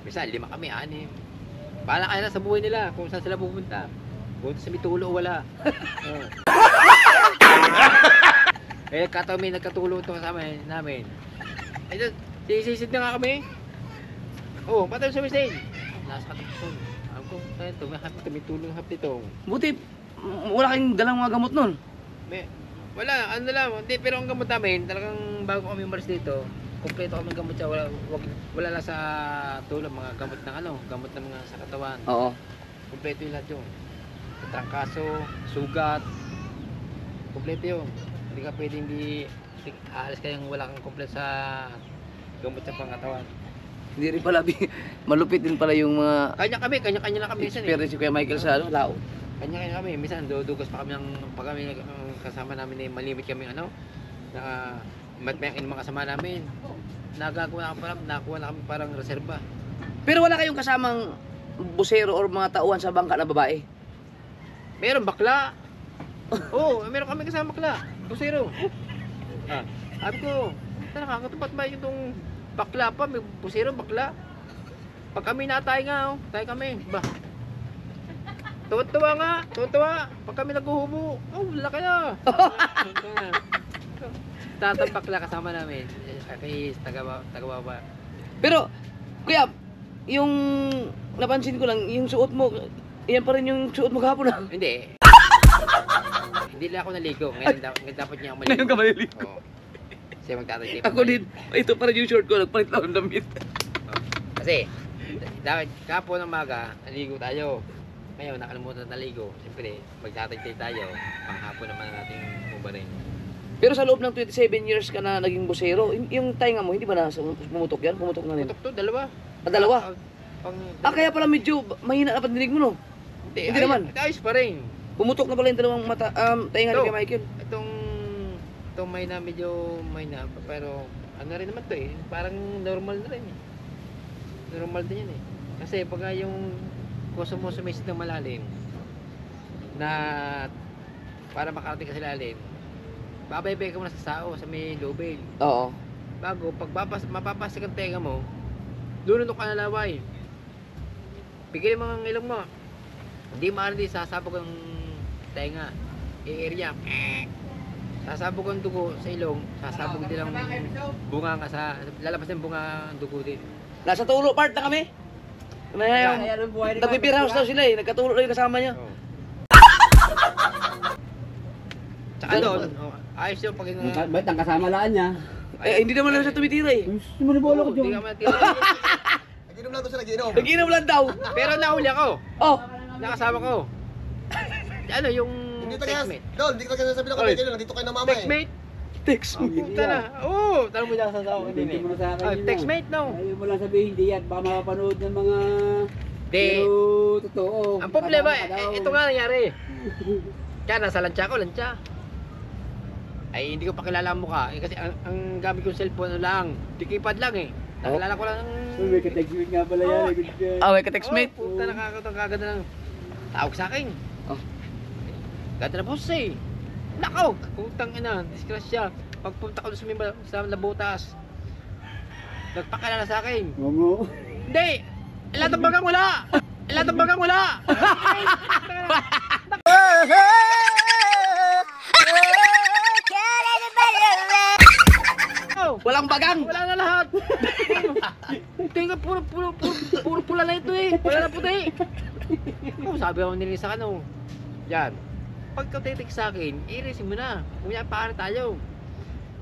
Bisa, 5 kami, 6. Bahala kayo na sa buhay nila, kung saan sila pupunta. Kung sa Mitulo o wala. Kaya kami nagkatulong ito kasama namin. Ito, sisisid na nga kami. Oo, patay sa mistake. Nasa katapusan. Alam ko, ito, may tulong hap dito. Buti, wala kayong dalang mga gamot nun. Wala, ano lang. Hindi, pero ang gamot namin, talagang bago kami umalis dito, kompleto kami gamot siya. Wala lang sa tulong, mga gamot ng gamot ng mga sa katawan. Oo. Kompleto yung lahat yun. Trangkaso, sugat, kompleto yun. Hindi ka pwede aalis kayong wala kang kompleto sa gamot sa pangatawan. Hindi rin pala, malupit din pala yung mga Kanya-kanya lang kami minsan eh. experience Kuya Michael sa lao. Kanya-kanya kami, minsan dudugas pa kami pag kami kasama namin eh, malimit kami na matmayang mga kasama namin. Nakakuha na kami parang reserba. Pero wala kayong kasamang busero or mga tauhan sa bangka na babae? Meron bakla. Oo, meron kami kasama bakla. Busero. Sabi ko, nakakatupat ba yung bakla pa, may busero bakla. Pag kami natay nga, tayo kami. Ba? Tuwa nga, tuwa. Pag kami naghuhubo, laki na. Tatang bakla kasama namin. Kay taga-baba. Pero, kuya, yung napansin ko lang, yung suot mo, yan pa rin yung suot mo kahapon na. Hindi. Hindi lang ako naligo. Ngayon dapat niya ako maligo. Ngayon ka maliligo. Oo. Kasi magtatagip. Ako din, ito pa rin yung short ko, nagpalit lang ng damit. Kasi, dapat kapon ng maga, naligo tayo. Ngayon, nakalimutan na naligo. Siyempre, magtatagip tayo. Panghapon naman nating ubarin. Pero sa loob ng 27 years ka na naging busero, yung tainga mo, hindi ba na pumutok yan? Pumutok na rin? Putok to, dalawa. Dalawa? Pang, Kaya pala medyo mahina na pandinig mo, no? Hindi naman. Ayos pa rin. Pumutok na pala yung dalawang mata, tainga ni Ito. Kuya Michael. Itong may na, medyo may na, pero ano rin naman to eh. Parang normal na rin eh. Normal din yan eh. Kasi pag yung kuso mo sumisid ng malalim, na para makarating ka sa lalim, babaybay ka muna sa sao, sa may lubid. Oo. Bago, pag mapapasok ang tenga mo, lununok ka na laway. Pigilin mo ang ilong mo. Hindi maaari sasabog ang tenga. I-area. Sasabog ang dugo sa ilong, sasabog din ang bunga nga sa, lalabas ng bunga ang dugo din. Nasa tulo part na kami. Nag-beer house daw sila eh, nagkatulo na yung kasama niya. Oh. Tsaka doon, ayos yung pag Ba't ang kasama laan niya? Hindi naman lang siya tumitira eh. Gusto mo na bola ko Hindi dyan. ka matira. Naginom lang to siya, naginom. Nag-inom lang daw. Pero nahuli ako. Oh, Nakasama ko. Ano yung Hindi taga, textmate? Dol, hindi ka sasabi lang Oy. kami kayo, nandito kayo ng mama eh. Textmate? text me. Punta na. Oo, tanong mo dyan sa tao. Hindi mo na sa akin yun. Textmate no. Ayaw mo lang sabihin, hindi yan. Baka makapanood ng mga... Di. Pero, totoo. Ang problema, Kasama ka daw. ito nga nangyari. Kaya nasa lansya ko, lansya. Ay hindi ko pa kilala ang mukha. Kasi ang gamit kong cellphone lang, tikipad lang eh. Nakilala ko lang ang... Uy, may ka-text nga pala yan. Oh. Good yan. May ka-textmate. Oh, puta nakakatang kaganda ng tawag sa akin. Oh. Ganda na boss eh. Nako, putang ina, disgrasya. Pagpunta ko doon sa Labutas, nagpakilala sa akin. Ngongo. Hindi! Lahat ng bagang wala! Lahat ng bagang wala! Walang bagang. Wala na lahat! Tingnan, puro pula na ito eh. Wala na puti. Oh, sabi ako nila sa ano. Yan. Pagka titik sa akin, irisin mo na. Kung paano tayo.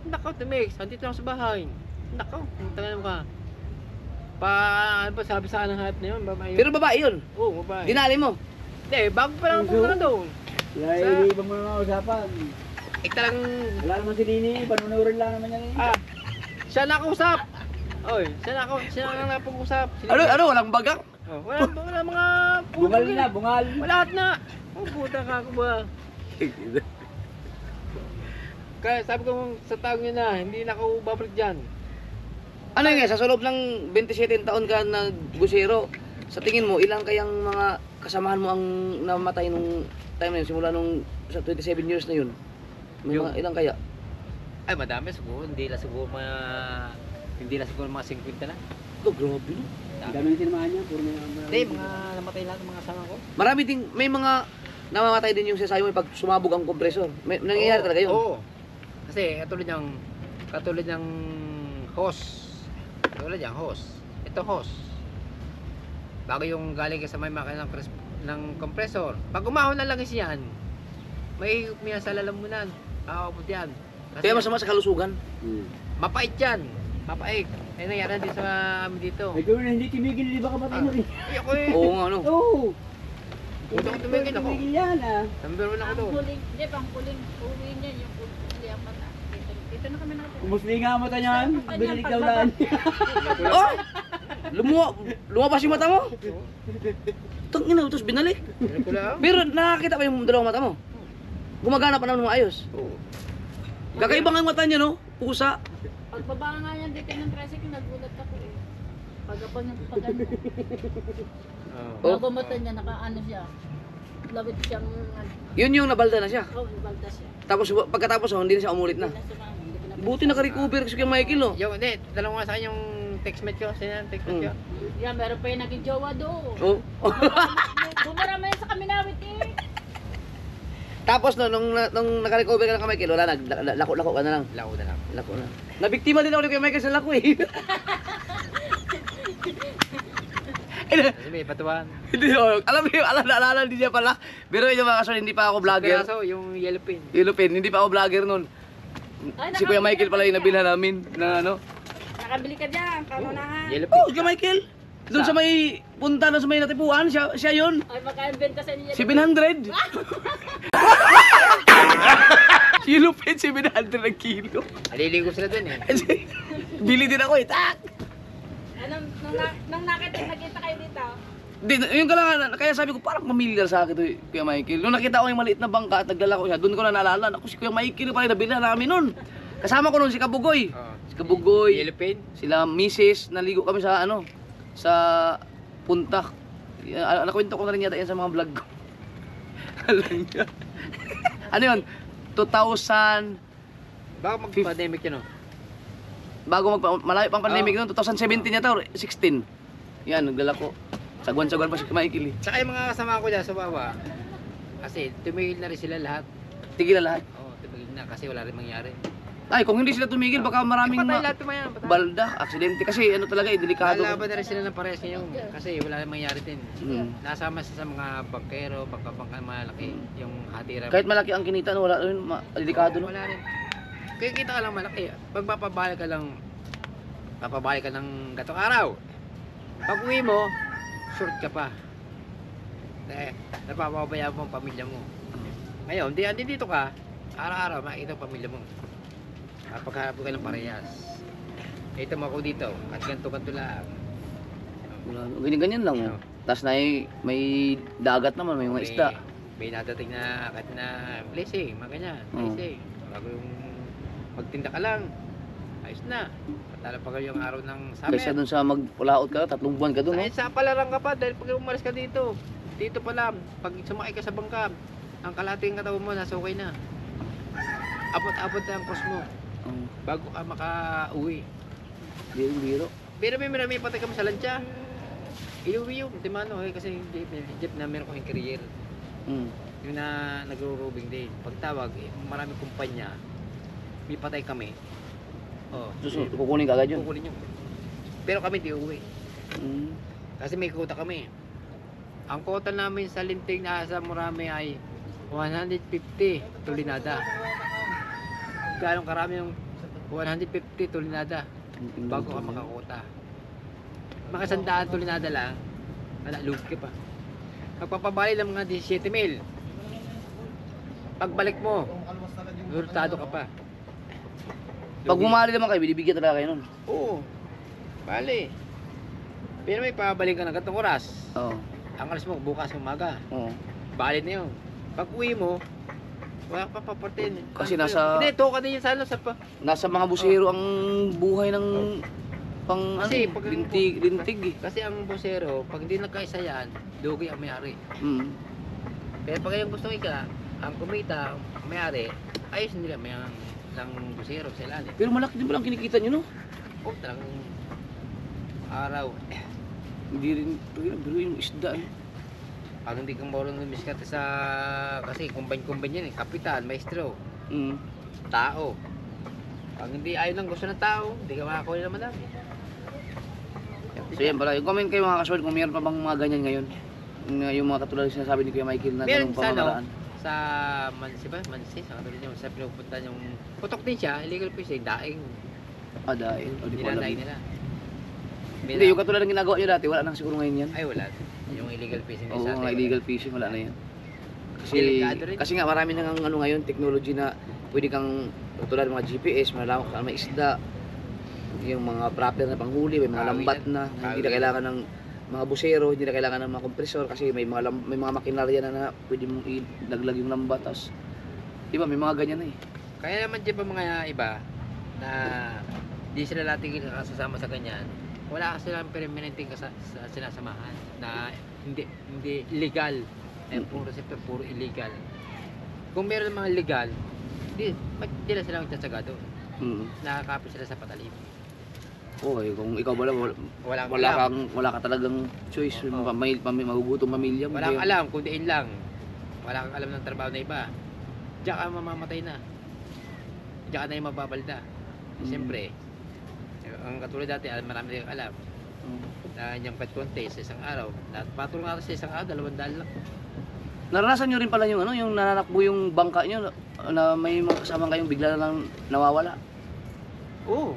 Nakaw, Timix. Andito lang sa bahay. Nakaw, tangan mo ka. Ano pa sabi sa akin ng hype na yun? Pero babae yun. Oo, babae. Dinali mo. Hindi, bago pa lang punta na doon. Kaya iniibang mo na mga usapan. Talagang, Wala naman si Nini. Panunurin lang naman yan eh. siya nakausap. Oy, siya na napag-usap. Ano, walang bagang? Oh, wala mga Bungal na, bungal. Wala lahat na. Oh, puta ka ako ba? Kaya sabi ko sa taong yun na, hindi na ako babalik dyan. Ano nga, sa loob ng 27 taon ka na busero, sa tingin mo, ilang kayang mga kasamahan mo ang namatay nung time na yun, simula nung sa 27 years na yun? May Yung- mga ilang kaya? Ay, madami siguro. Hindi na siguro mga 50 na. Oh, grabe no? Ang dami ng sinamahan niya. Puro mga... Hindi, mga namatay lahat ng mga kasama ko. Marami din, may mga namamatay din yung sasayo mo pag sumabog ang kompresor. May nangyayari talaga yun. Oo. Kasi katulad ng hose. Katulad yung hose. Ito hose. Bago yung galing ka sa may makina ng compressor. Pag umahon na lang yan, may higop niya sa lalamunan. Aabot yan. Kasi Kaya masama sa kalusugan. mapait yan. Mapait. Eh nangyari din sa amin dito. Ikaw na hindi tumigil, di ba kamatay mo rin? Ay ako eh. Oo nga, no? Oo. Punta ko tumigil ako. Tumigil yan ah. Number 1 ako doon. Huling, hindi bang huling uwi niya yung huli ang mata. Dito na kami nakatira. Kumusli nga ang mata niyan. Binalik daw lang. Oh! Lumabas yung mata mo? Tangina, tapos binalik. Pero nakakita pa yung dalawang mata mo? Gumagana pa naman maayos. Oo. Kakaibang ang mata niya, no? Pusa. Pagbaba nga yan dito ng tricycle, nagulat ako eh. Pag ano, Oh. bago mata niya, nakaano siya. Lawit siyang, Yun yung nabalda na siya. balda siya. Tapos pagkatapos, hindi na siya umulit na. Hindi na sumama, hindi ko na- Buti naka-recover si Kuya Michael, no? Yung, hindi, dalawa nga sa akin yung textmate ko. Sino yung textmate ko? Yan, meron pa yung naging jowa doon. Oh. Bumarama yan sa Kaminawit eh. Tapos no, nung naka-recover ka ng Kuya Michael, wala na, lako-lako ka na lang. Lako na lang. Lako na. Nabiktima din ako ni Kuya Michael sa lako eh. Kasi may patuan. Hindi, oh, naalala din niya pala. Pero yung mga kaso, hindi pa ako vlogger. Piraso, yung yellow pin. Yellow pen, hindi pa ako vlogger nun. Ay, Si Kuya Michael pala yung nabilhan namin na ano. Nakabili ka dyan, kamunahan. Yellow pin. Oh, Kuya Michael! Doon sa may punta na sa may natipuan, siya yun. Ay, magka-inventa sa niya. 700. Yellow pen, 700 ang kilo. Aliligo sila dun eh. Bili din ako eh. Tak! Nung nakita kayo dito, Di, yung kailangan, kaya sabi ko parang familiar sa akin to Kuya Michael. Nung nakita ko yung maliit na bangka at nagdala ko siya, doon ko na naalala. Ako si Kuya Michael pala nabilhan namin nun. Kasama ko nun si Kabugoy. Oo. Si Kabugoy, Yellow pin. sila Mrs. Naligo kami sa ano, sa Puntak. Nakwento ko na rin yata yan sa mga vlog ko. Alam niya. Ano yun? 2000, Baka mag-pandemic yun oh. bago malayo pang pandemic nun, 2017 yata or 16. Yan, nagdala ko. Sagwan-sagwan pa si Michael eh. Saka yung mga kasama ko dyan sa baba, kasi tumigil na rin sila lahat. Tigil na lahat. Oo, tumigil na kasi wala rin mangyari. Ay, kung hindi sila tumigil, baka maraming Patay lahat tumayan. Patay. balda, aksidente. Kasi ano talaga eh, delikado. Lalaban na rin sila ng parehas ngayon kasi wala rin mangyari din. Mm. Nasama siya sa mga bangkero, bangka malaki, yung hatiran. Kahit malaki ang kinita, no, wala rin, delikado no. Wala rin. Kaya kita ka lang malaki. Pag papabalik ka ng gatong araw. Pag uwi mo, short ka pa. Napapabayaan mo ang pamilya mo. Ngayon, di dito ka, araw-araw makikita ang pamilya mo. Pagkaharap ka ng parehas. Ito mo ako dito, at ganto-ganto lang. Wala, ganyan-ganyan lang. Oh. Tapos may dagat naman, may mga isda. May nadating na kahit na blessing, mga ganyan. Blessing. Bago yung magtinda ka lang, ayos na. Patala pa kayo yung araw ng summer. Kaysa dun sa magpulaot ka, 3 buwan ka dun, no? Kahit sa palarang ka pa, dahil pag umalis ka dito, dito pa lang, pag sumakay ka sa bangka, ang kalating katawan mo, nasa okay na. Abot-abot na ang cost mo, bago ka maka-uwi. Biro-biro. Pero may marami patay kami sa lansya. Iuwi yung timano eh, kasi jeep na meron kong career. Mm. Yung na nagro-roving din. Pagtawag, maraming kumpanya, may patay kami. Oh, Susunod, kukunin ka agad yun. kukunin yun. Pero kami di uwi. Mm. Kasi may quota kami. Ang quota namin sa linting na sa Murami ay 150 tulinada. Ganong karami yung 150 tulinada bago ka makakota. Mga 100 tulinada lang, nalug ka pa. Magpapabali lang mga 17 mil. Pagbalik mo, hurtado ka pa. Pag bumali naman kayo, binibigyan talaga kayo nun. Oo, bali. Pero may pabalik ka ng gantong oras. Oo. Ang alas mo bukas umaga. Oo. Bali na yun. Pag uwi mo, wala pa papartin. Kasi nasa- Hindi, toka din yun sa ano, sa pa. Nasa mga busero ang buhay ng pang Kasi ano, pag- lintig eh. Kasi ang busero, pag hindi nagkaisa yan, dugi ang may-ari. Mm. Pero pag yung gusto ka, ang kumita, ang may-ari, ayos nila may ng busero sa ilalim. Pero malaki din pala ang kinikita nyo, no? O talagang araw. Hindi rin, pero yung isda eh. Pag hindi kang marunong lumiskarte sa, kasi kumbany-kumbany yan eh, kapitan, maestro, Mm. tao. Pag hindi ayaw ng gusto ng tao, hindi ka makakuha naman lang. So yan pala, comment kayo mga kasword kung meron pa bang mga ganyan ngayon. Yung mga katulad ng sinasabi ni Kuya Michael na Meron ganung sa ano, pamamaraan. sa Mansi ba? Mansi, sa katulad yung sa pinupunta yung putok din siya, illegal fishing, daing. Ah, dahil. O, di ko alam. Dinadaing nila. Hindi, yung katulad ng ginagawa nyo dati, wala nang siguro ngayon yan. Ay wala. Yung illegal fishing Oo, sa mga atin. illegal fishing, wala na yan. Kasi, Delikado rin. kasi nga marami nang ano ngayon, technology na pwede kang katulad ng mga GPS, malalaman kung saan may isda, yung mga proper na panghuli, may mga lambat na, hindi na kailangan ng mga busero, hindi na kailangan ng mga kompresor kasi may mga may mga makinarya na pwede mong ilaglag yung lambat, tapos di ba may mga ganyan na eh. Kaya naman dyan pa mga iba na di sila natin kasasama sa ganyan, wala kasi silang permanenteng sinasamahan na hindi legal. Eh, puro siyempre, puro illegal. Kung meron mga legal, di na sila magtsatsaga doon. Nakakapit sila sa patalim. Okay, kung ikaw Walang wala alam. wala ka talagang choice, Oo. may magugutong pamilya mo. Walang kaya- alam, kung diin lang. Wala kang alam ng trabaho na iba. Diyan ka mamamatay na. Diyan ka na yung mababalda. Siyempre, ang katulad dati, marami rin alam. Na yung pet contest sa isang araw. Patro nga sa isang araw, 200 lang. Naranasan nyo rin pala yung ano, yung nananakbo yung bangka nyo na may mga kasama kayong bigla na lang nawawala. Oo.